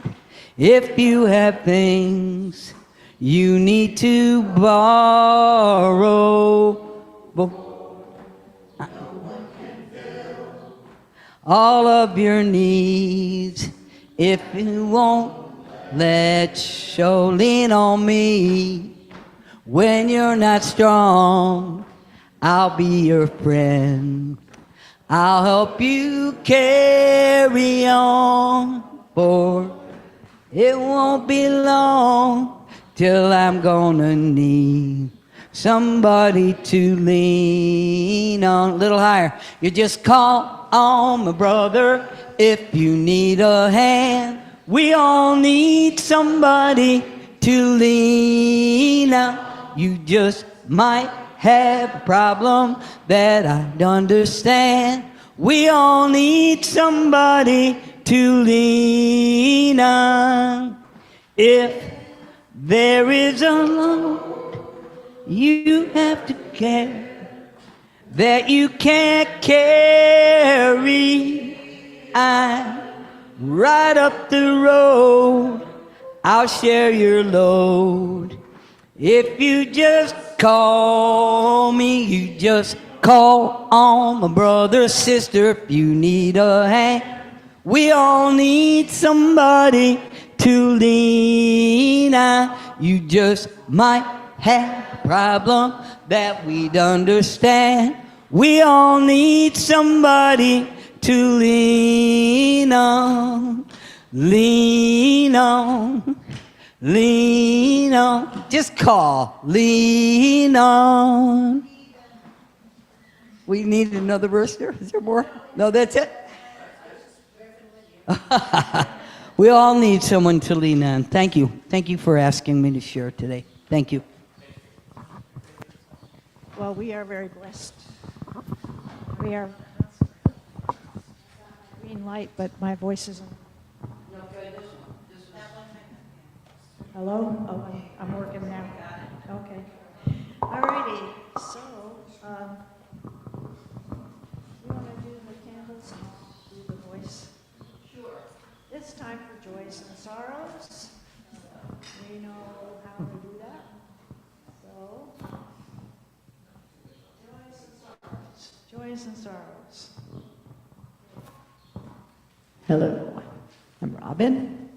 if you have things you need to borrow. All of your needs, if you won't let show, lean on me. When you're not strong, I'll be your friend. I'll help you carry on, for it won't be long till I'm gonna need somebody to lean on. A little higher. You just call on my brother if you need a hand. We all need somebody to lean on. You just might have a problem that I understand. We all need somebody to lean on. If there is a load you have to carry that you can't carry, I'm right up the road, I'll share your load. If you just call me, you just call on my brother, sister, if you need a hand. We all need somebody to lean on. You just might have a problem that we'd understand. We all need somebody to lean on. Lean on. Lean on. Just call. Lean on. We need another verse there. Is there more? No, that's it. We all need someone to lean on. Thank you. Thank you for asking me to share today. Thank you. Well, we are very blessed. We are green light, but my voice isn't. Hello? Oh, I'm working now. Okay. All righty. So, you want to do the candles and I'll do the voice? Sure. It's time for joys and sorrows. We know how to do that. So, joys and sorrows. Joys and sorrows. Hello, I'm Robin,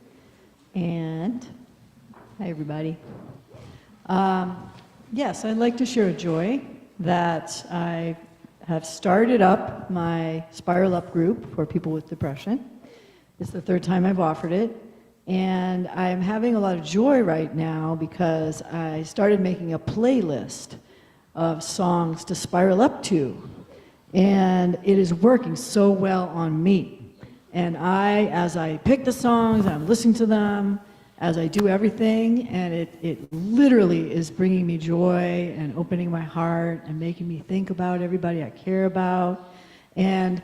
and hi everybody. Yes, I'd like to share a joy that I have started up my Spiral Up group for people with depression. It's the third time I've offered it, and I'm having a lot of joy right now because I started making a playlist of songs to spiral up to, and it is working so well on me. And as I pick the songs, I'm listening to them, as I do everything, and it literally is bringing me joy and opening my heart and making me think about everybody I care about. And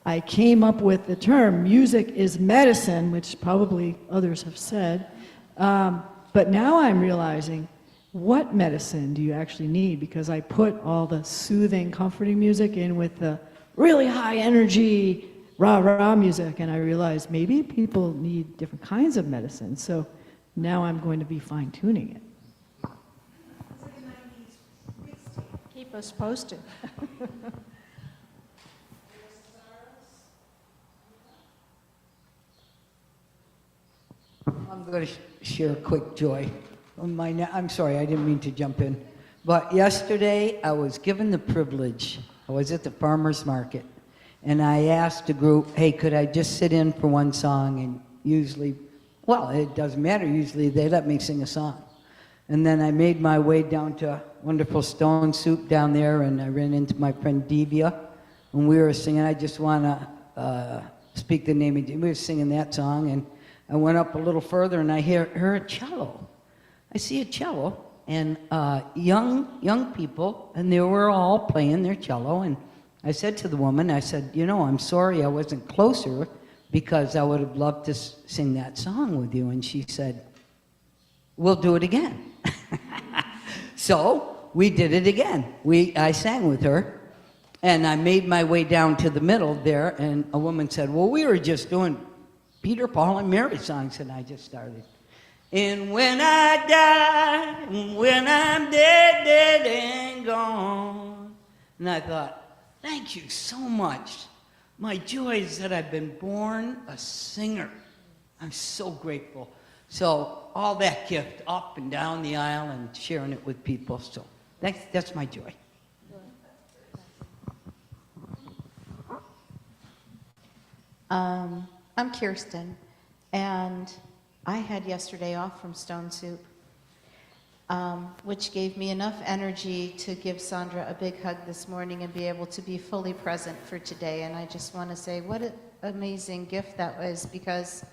I came up with the term, music is medicine, which probably others have said. But now I'm realizing, what medicine do you actually need? Because I put all the soothing, comforting music in with the really high energy, rah-rah music, and I realized maybe people need different kinds of medicine. So now I'm going to be fine-tuning it. Keep us posted. I'm going to share a quick joy. I'm sorry, I didn't mean to jump in. But yesterday, I was given the privilege. I was at the farmer's market, and I asked the group, hey, could I just sit in for one song? And usually, well, it doesn't matter. Usually, they let me sing a song. And then I made my way down to wonderful Stone Soup down there, and I ran into my friend Divya, and we were singing, I just want to speak the name of Jesus. We were singing that song, and I went up a little further, and I hear a cello. I see a cello, and young people, and they were all playing their cello, and I said to the woman, I said, you know, I'm sorry I wasn't closer, because I would have loved to sing that song with you. And she said, we'll do it again. So we did it again. I sang with her, and I made my way down to the middle there, and a woman said, well, we were just doing Peter, Paul, and Mary songs, and I just started. And when I die, when I'm dead, dead and gone. And I thought, thank you so much. My joy is that I've been born a singer. I'm so grateful. So all that gift up and down the aisle and sharing it with people. So that's my joy. I'm Kirsten, and I had yesterday off from Stone Soup. which gave me enough energy to give Sandra a big hug this morning and be able to be fully present for today. And I just want to say what an amazing gift that was, because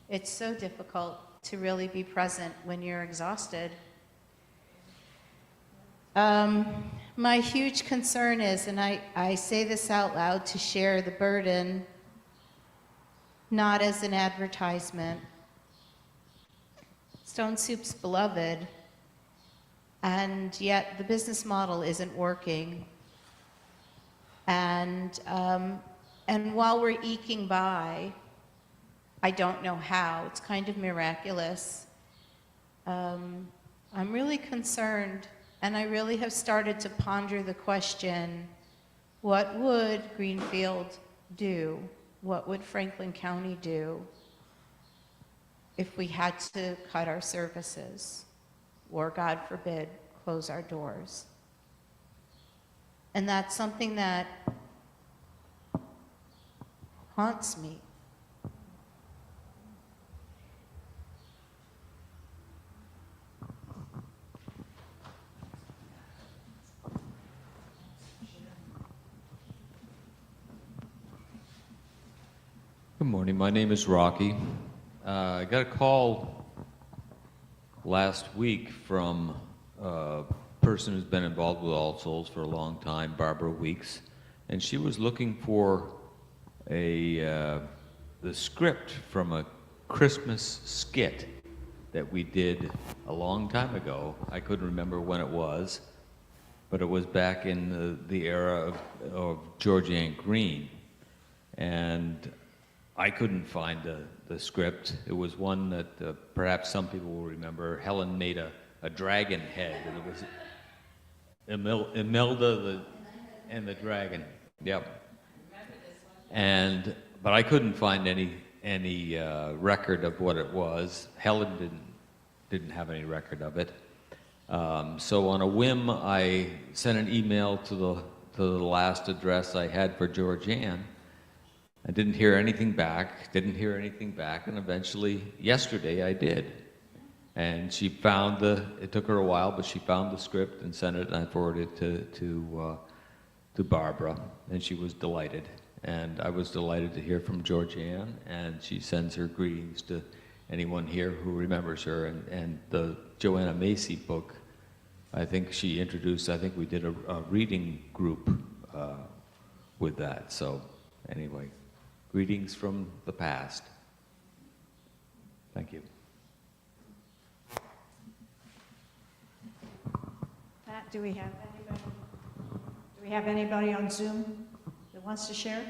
it's so difficult to really be present when you're exhausted. My huge concern is, and I say this out loud to share the burden, not as an advertisement. Stone Soup's beloved, and yet the business model isn't working. And while we're eking by, I don't know how, it's kind of miraculous. I'm really concerned, and I really have started to ponder the question, what would Greenfield do? What would Franklin County do if we had to cut our services, or God forbid, close our doors? And that's something that haunts me. Good morning, my name is Rocky. I got a call last week from a person who's been involved with All Souls for a long time, Barbara Weeks, and she was looking for the script from a Christmas skit that we did a long time ago. I couldn't remember when it was, but it was back in the era of Georgianne Green, and I couldn't find the script. It was one that perhaps some people will remember. Helen made a dragon head, and it was Imelda and the dragon. Yep. But I couldn't find any record of what it was. Helen didn't have any record of it. So on a whim, I sent an email to the last address I had for Georgianne. I didn't hear anything back, and eventually, yesterday, I did. And she found it took her a while, but she found the script and sent it, and I forwarded it to Barbara, and she was delighted. And I was delighted to hear from Georgianne, and she sends her greetings to anyone here who remembers her. And the Joanna Macy book, I think she introduced, I think we did a reading group with that. So anyway. Greetings from the past. Thank you. Pat, do we have anybody on Zoom that wants to share?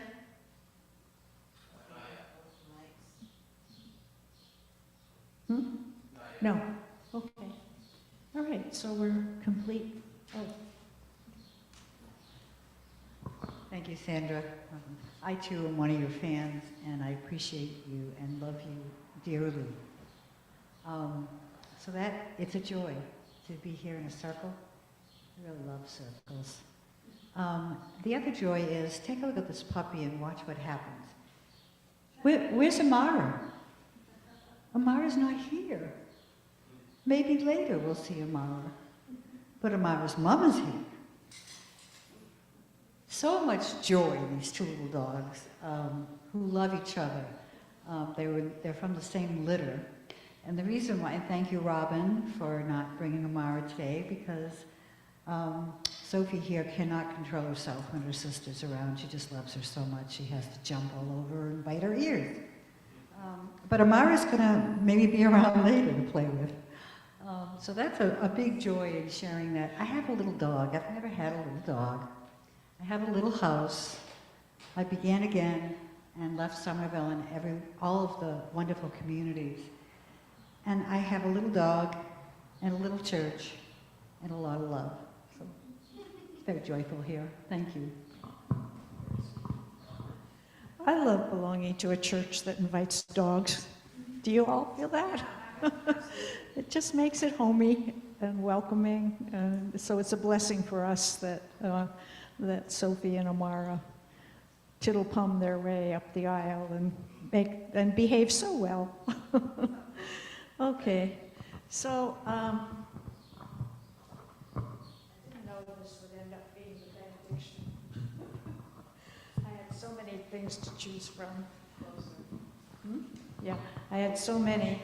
No? Okay. All right, so we're complete. Oh. Thank you, Sandra. I too am one of your fans, and I appreciate you and love you dearly. So it's a joy to be here in a circle. I really love circles. The other joy is take a look at this puppy and watch what happens. Where's Amara? Amara's not here. Maybe later we'll see Amara. But Amara's mom is here. So much joy, these two little dogs who love each other. They're from the same litter. And the reason why, and thank you, Robin, for not bringing Amara today, because Sophie here cannot control herself when her sister's around. She just loves her so much. She has to jump all over and bite her ears. But Amara's gonna maybe be around later to play with. So that's a big joy in sharing that. I have a little dog. I've never had a little dog. I have a little house. I began again and left Somerville and all of the wonderful communities. And I have a little dog and a little church and a lot of love. So it's very joyful here. Thank you. I love belonging to a church that invites dogs. Do you all feel that? It just makes it homey and welcoming. So it's a blessing for us that Sophie and Amara tittle-pum their way up the aisle and behave so well. Okay, so this would end up being the benediction. I had so many things to choose from. Yeah, I had so many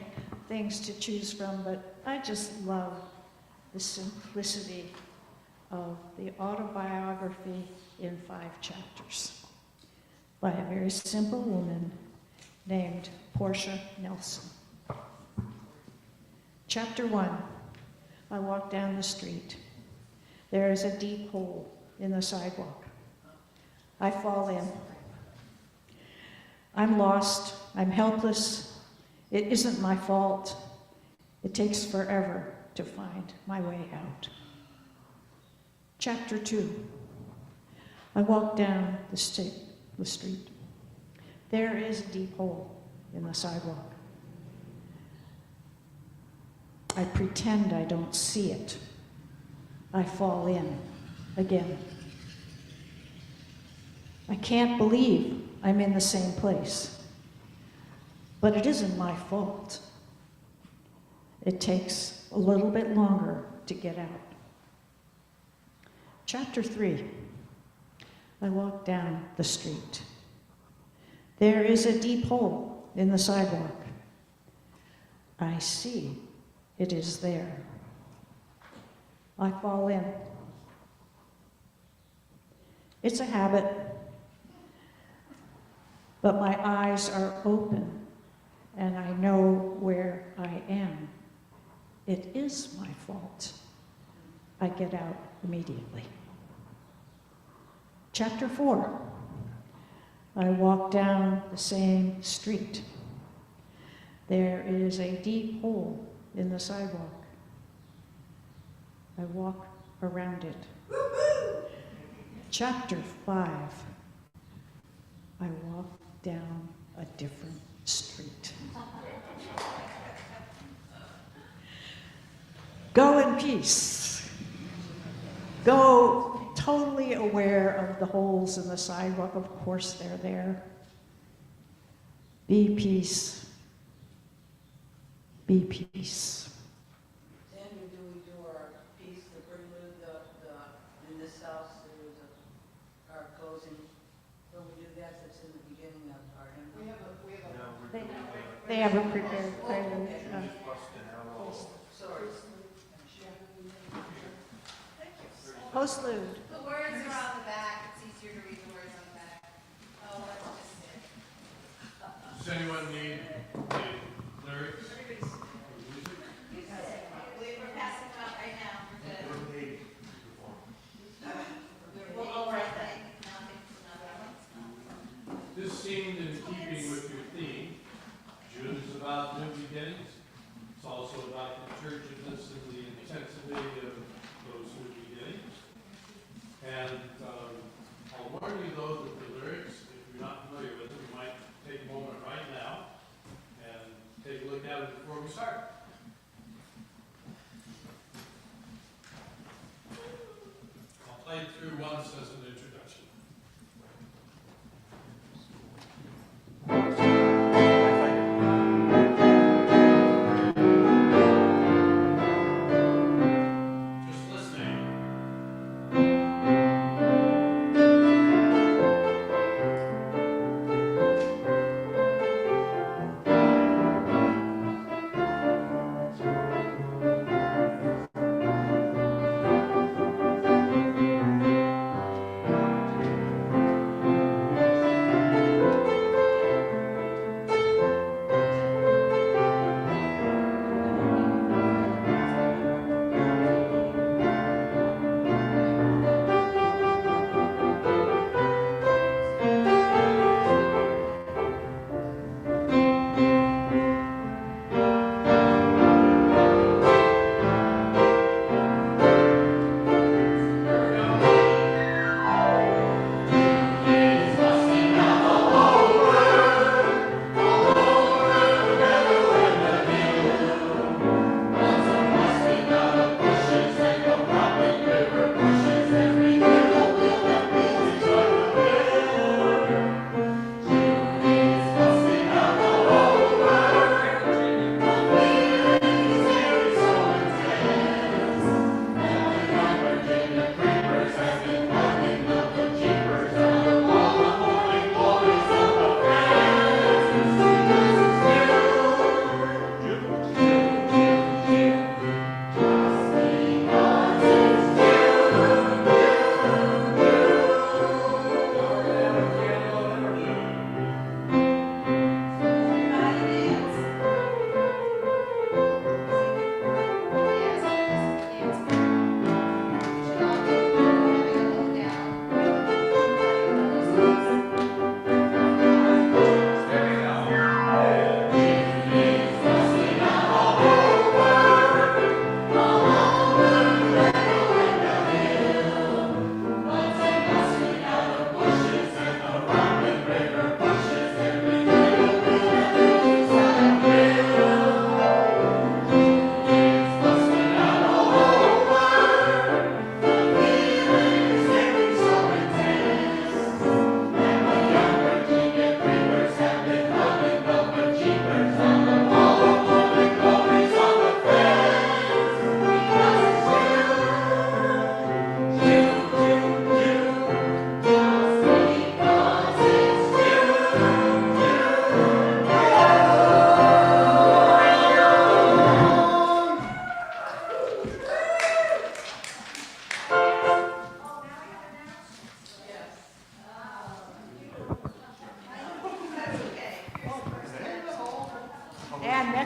things to choose from, but I just love the simplicity of the autobiography in 5 chapters by a very simple woman named Portia Nelson. Chapter 1, I walk down the street. There is a deep hole in the sidewalk. I fall in. I'm lost. I'm helpless. It isn't my fault. It takes forever to find my way out. Chapter 2, I walk down the street. There is a deep hole in the sidewalk. I pretend I don't see it. I fall in again. I can't believe I'm in the same place. But it isn't my fault. It takes a little bit longer to get out. Chapter 3, I walk down the street. There is a deep hole in the sidewalk. I see it is there. I fall in. It's a habit, but my eyes are open and I know where I am. It is my fault. I get out immediately. Chapter 4, I walk down the same street. There is a deep hole in the sidewalk. I walk around it. Chapter 5, I walk down a different street. Go in peace. Go totally aware of the holes in the sidewalk. Of course they're there. Be peace. Be peace. Sandra, do we do our piece, the prelude, in this house, there was our closing, when we do that, that's in the beginning of our hymn? They have a prepared prelude. Sorry. Postlude. The words are on the back. It's easier to read the words on the back. Oh, that's just it. Does anyone need the lyrics? We're passing them out right now. We're good. We'll go right then. This seemed in keeping with your theme. June is about new beginnings. It's also about the churchedness and the intensity of those new beginnings. And I'll warn you though that the lyrics, if you're not familiar with them, you might take a moment right now and take a look at it before we start. I'll play through once as an introduction. Just listening.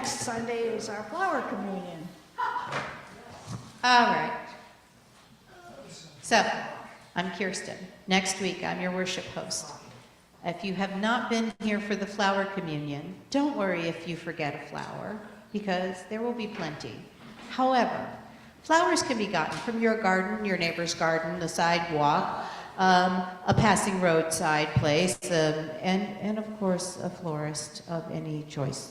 next Sunday is our flower communion. All right. So, I'm Kirsten. Next week, I'm your worship host. If you have not been here for the flower communion, don't worry if you forget a flower, because there will be plenty. However, flowers can be gotten from your garden, your neighbor's garden, the sidewalk, a passing roadside place, and of course, a florist of any choice.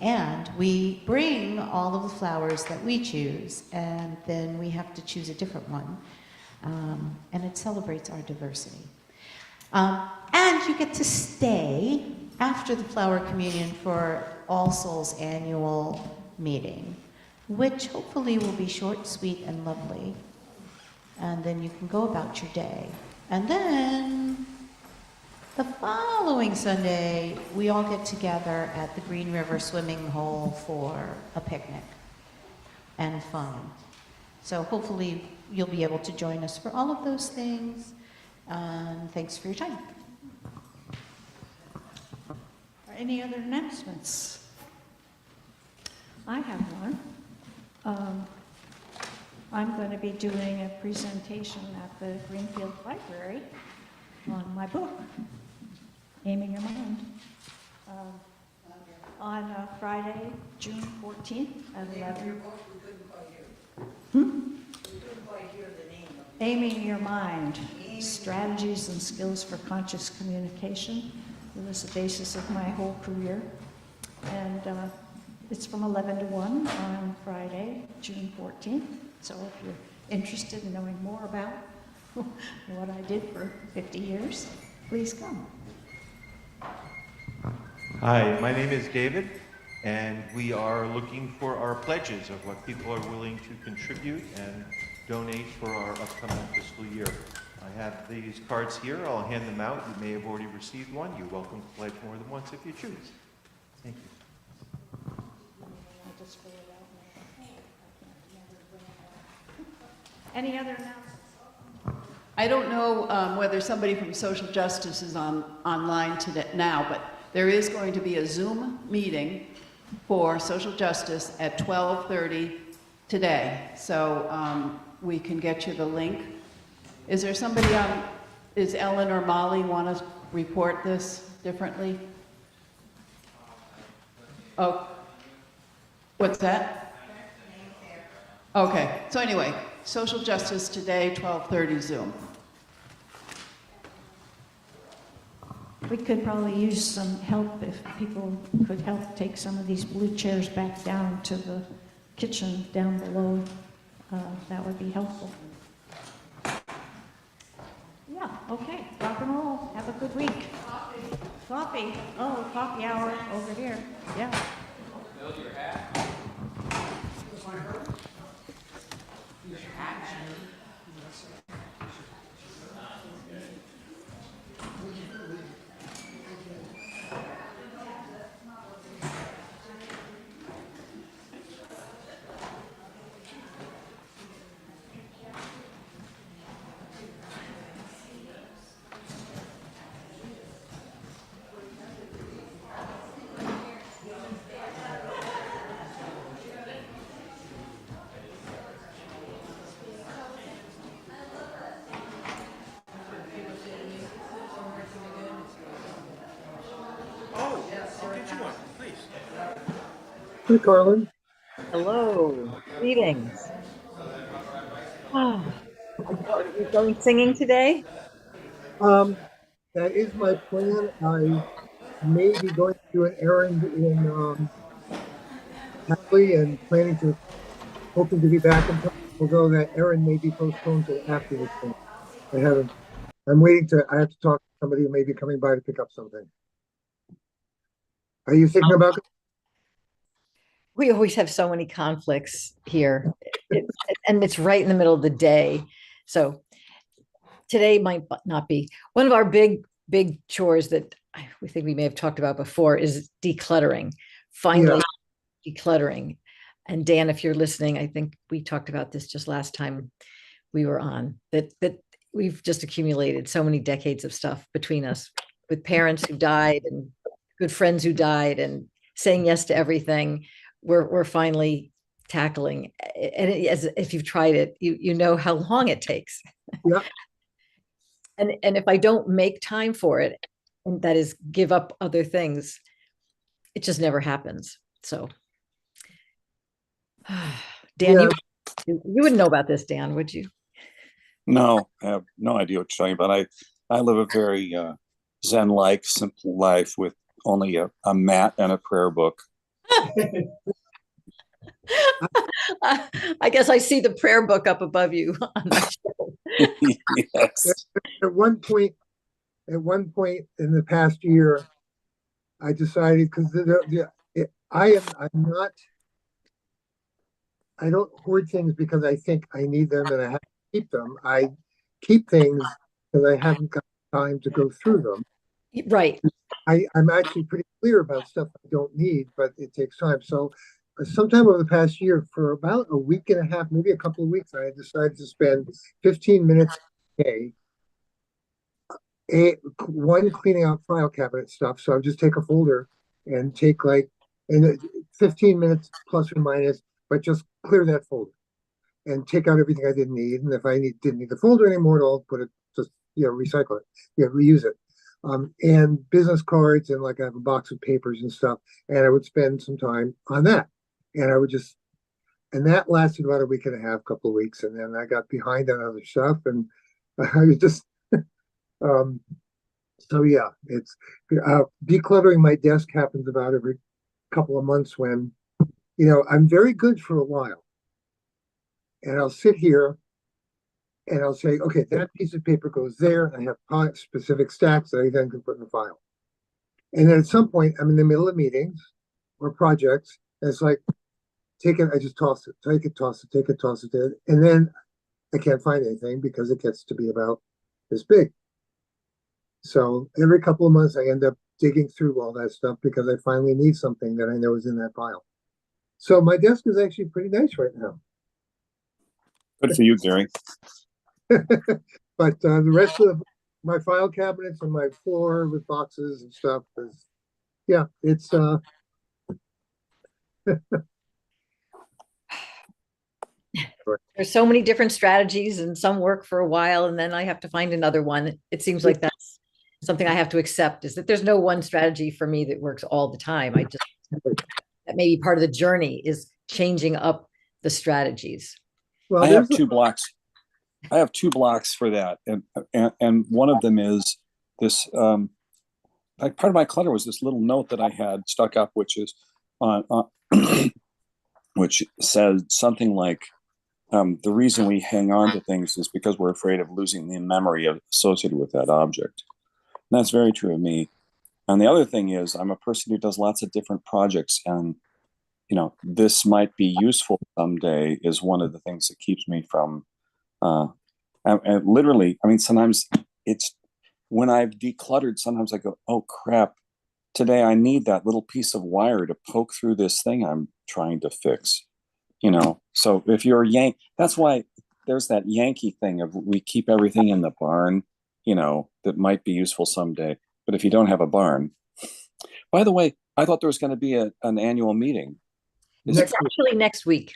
And we bring all of the flowers that we choose, and then we have to choose a different one. And it celebrates our diversity. And you get to stay after the flower communion for All Souls annual meeting, which hopefully will be short, sweet, and lovely. And then you can go about your day. And then the following Sunday, we all get together at the Green River swimming hole for a picnic and fun. So hopefully you'll be able to join us for all of those things. Thanks for your time. Any other announcements? I have one. I'm going to be doing a presentation at the Greenfield Library on my book, Aiming Your Mind, on Friday, June 14th at 11. Aiming Your Mind, Strategies and Skills for Conscious Communication. It was the basis of my whole career. And it's from 11 to 1 on Friday, June 14th. So if you're interested in knowing more about what I did for 50 years, please come. Hi, my name is David, and we are looking for our pledges of what people are willing to contribute and donate for our upcoming fiscal year. I have these cards here. I'll hand them out. You may have already received one. You're welcome to pledge more than once if you choose. Thank you. Any other announcements? I don't know whether somebody from social justice is online today now, but there is going to be a Zoom meeting for social justice at 12:30 today. So we can get you the link. Is there somebody on, is Ellen or Molly want to report this differently? Oh, what's that? Okay, so anyway, social justice today, 12:30 Zoom. We could probably use some help if people could help take some of these blue chairs back down to the kitchen down below. That would be helpful. Yeah, okay, rock and roll. Have a good week. Coffee. Oh, coffee hour over here. Yeah. Build your hat. Hey, Carlin. Hello. Greetings. Ah, you're going singing today? That is my plan. I may be going to do an errand in Hadley and hoping to be back in time, although that errand may be postponed till after the thing. I have to talk to somebody who may be coming by to pick up something. Are you thinking about it? We always have so many conflicts here, and it's right in the middle of the day. So today might not be. One of our big chores that we think we may have talked about before is decluttering. Finally, decluttering. And Dan, if you're listening, I think we talked about this just last time we were on, that we've just accumulated so many decades of stuff between us, with parents who died and good friends who died and saying yes to everything. We're finally tackling, and as if you've tried it, you know how long it takes. Yeah. And if I don't make time for it, and that is give up other things, it just never happens. So, Dan, Yeah. you wouldn't know about this, Dan, would you? No, I have no idea what you're talking about. I live a very Zen-like, simple life with only a mat and a prayer book. I guess I see the prayer book up above you on my shelf. Yes. At one point in the past year, I decided because I'm not. I don't hoard things because I think I need them and I have to keep them. I keep things because I haven't got time to go through them. Right. I'm actually pretty clear about stuff I don't need, but it takes time. So sometime over the past year, for about a week and a half, maybe a couple of weeks, I decided to spend 15 minutes a day, one cleaning out file cabinet stuff. So I would just take a folder and take 15 minutes plus or minus, but just clear that folder and take out everything I didn't need. And if I didn't need the folder anymore at all, put it, just, recycle it, reuse it. And business cards, and I have a box of papers and stuff. And I would spend some time on that. And and that lasted about a week and a half, couple of weeks. And then I got behind on other stuff. And I was just, so yeah, it's decluttering my desk happens about every couple of months when, I'm very good for a while. And I'll sit here and I'll say, okay, that piece of paper goes there. And I have specific stacks that I then can put in the file. And then at some point, I'm in the middle of meetings or projects. And it's like, take it, I just toss it, take it, toss it, take it, toss it. And then I can't find anything because it gets to be about this big. So every couple of months, I end up digging through all that stuff because I finally need something that I know is in that pile. So my desk is actually pretty nice right now. Good for you, Gary. But the rest of my file cabinets and my floor with boxes and stuff is, yeah, it's There's so many different strategies, and some work for a while, and then I have to find another one. It seems like that's something I have to accept, is that there's no one strategy for me that works all the time. That may be part of the journey, is changing up the strategies. Well, I have two blocks. I have two blocks for that, and one of them is this. Like part of my clutter was this little note that I had stuck up, which is which said something like, the reason we hang on to things is because we're afraid of losing the memory associated with that object. And that's very true of me. And the other thing is, I'm a person who does lots of different projects, and this might be useful someday is one of the things that keeps me from and literally, I mean, sometimes it's when I've decluttered, sometimes I go, oh crap, today I need that little piece of wire to poke through this thing I'm trying to fix. So if you're that's why there's that Yankee thing of we keep everything in the barn, that might be useful someday. But if you don't have a barn, by the way, I thought there was going to be an annual meeting. It's actually next week.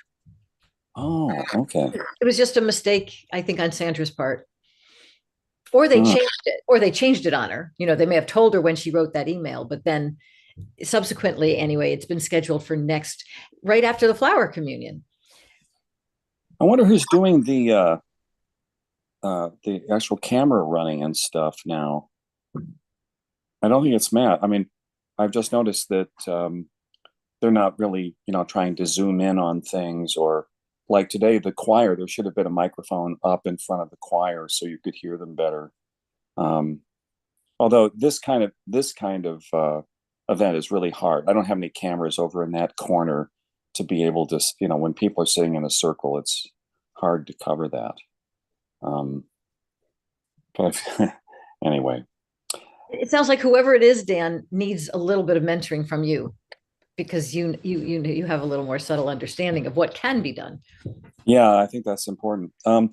Oh, okay. It was just a mistake, I think, on Sandra's part. Or they changed it on her. They may have told her when she wrote that email, but then subsequently, anyway, it's been scheduled for right after the flower communion. I wonder who's doing the actual camera running and stuff now. I don't think it's Matt. I mean, I've just noticed that they're not really, trying to zoom in on things, or like today, the choir, there should have been a microphone up in front of the choir so you could hear them better. Although this kind of event is really hard. I don't have any cameras over in that corner to be able to, when people are sitting in a circle, it's hard to cover that. But anyway. It sounds like whoever it is, Dan, needs a little bit of mentoring from you, because you have a little more subtle understanding of what can be done. Yeah, I think that's important. I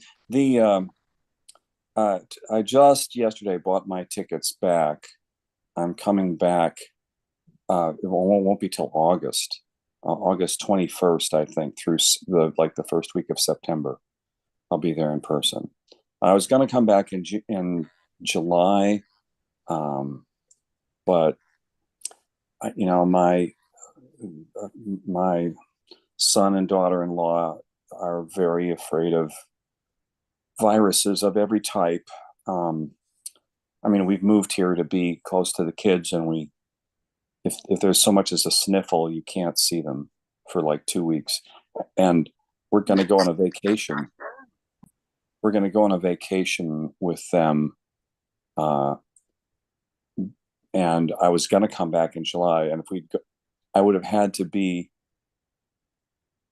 just yesterday bought my tickets back. I'm coming back it won't be till August, August 21st, I think, through the first week of September. I'll be there in person. I was going to come back in July, but my son and daughter-in-law are very afraid of viruses of every type. We've moved here to be close to the kids, and if there's so much as a sniffle, you can't see them for like 2 weeks. And we're going to go on a vacation. We're going to go on a vacation with them. And I was going to come back in July, and I would have had to be,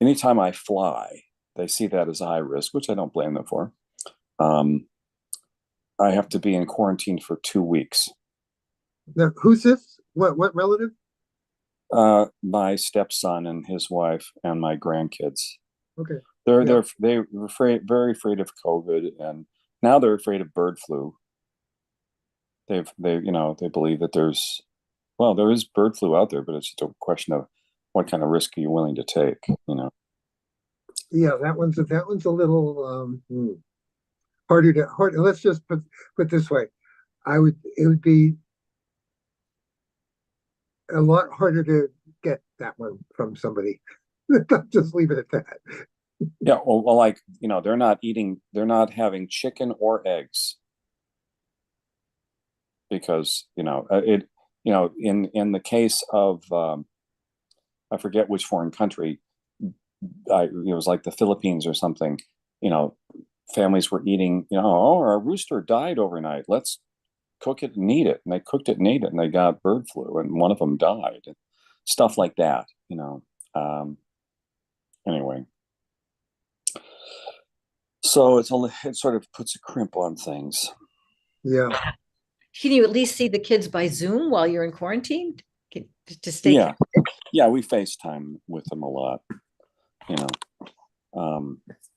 anytime I fly, they see that as high risk, which I don't blame them for. I have to be in quarantine for 2 weeks. Now, who's this? What relative? My stepson and his wife and my grandkids. Okay. They're very afraid of COVID, and now they're afraid of bird flu. They believe that there is bird flu out there, but it's just a question of what kind of risk are you willing to take, Yeah, that one's a little harder. Let's just put this way. It would be a lot harder to get that one from somebody. Just leave it at that. Yeah, well, they're not having chicken or eggs because in the case of I forget which foreign country, it was like the Philippines or something. Families were eating. Our rooster died overnight. Let's cook it and eat it. And they cooked it and ate it, and they got bird flu, and one of them died. Stuff like that. Anyway. So it sort of puts a crimp on things. Yeah. Can you at least see the kids by Zoom while you're in quarantine to stay? Yeah, yeah, we FaceTime with them a lot.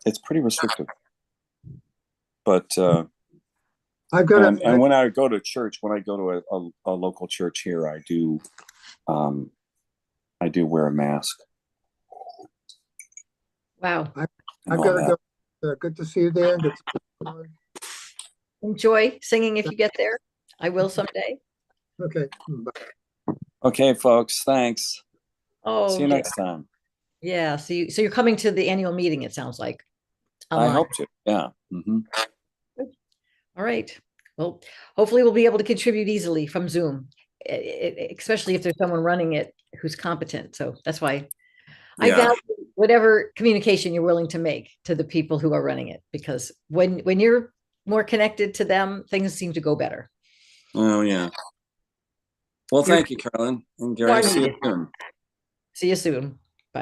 It's pretty restrictive. But I've got and when I go to church, when I go to a local church here, I do wear a mask. Wow. I've got to go. Good to see you, Dan. Good to see you. Enjoy singing if you get there. I will someday. Okay. Bye. Okay, folks. Thanks. Oh, see you next time. Yeah. So you're coming to the annual meeting, it sounds like. I hope to. Yeah. Mm-hmm. All right. Well, hopefully we'll be able to contribute easily from Zoom, especially if there's someone running it who's competent. So that's why I value whatever communication you're willing to make to the people who are running it, because when you're more connected to them, things seem to go better. Oh, yeah. Well, thank you, Carolyn. And Gary, see you soon. See you soon.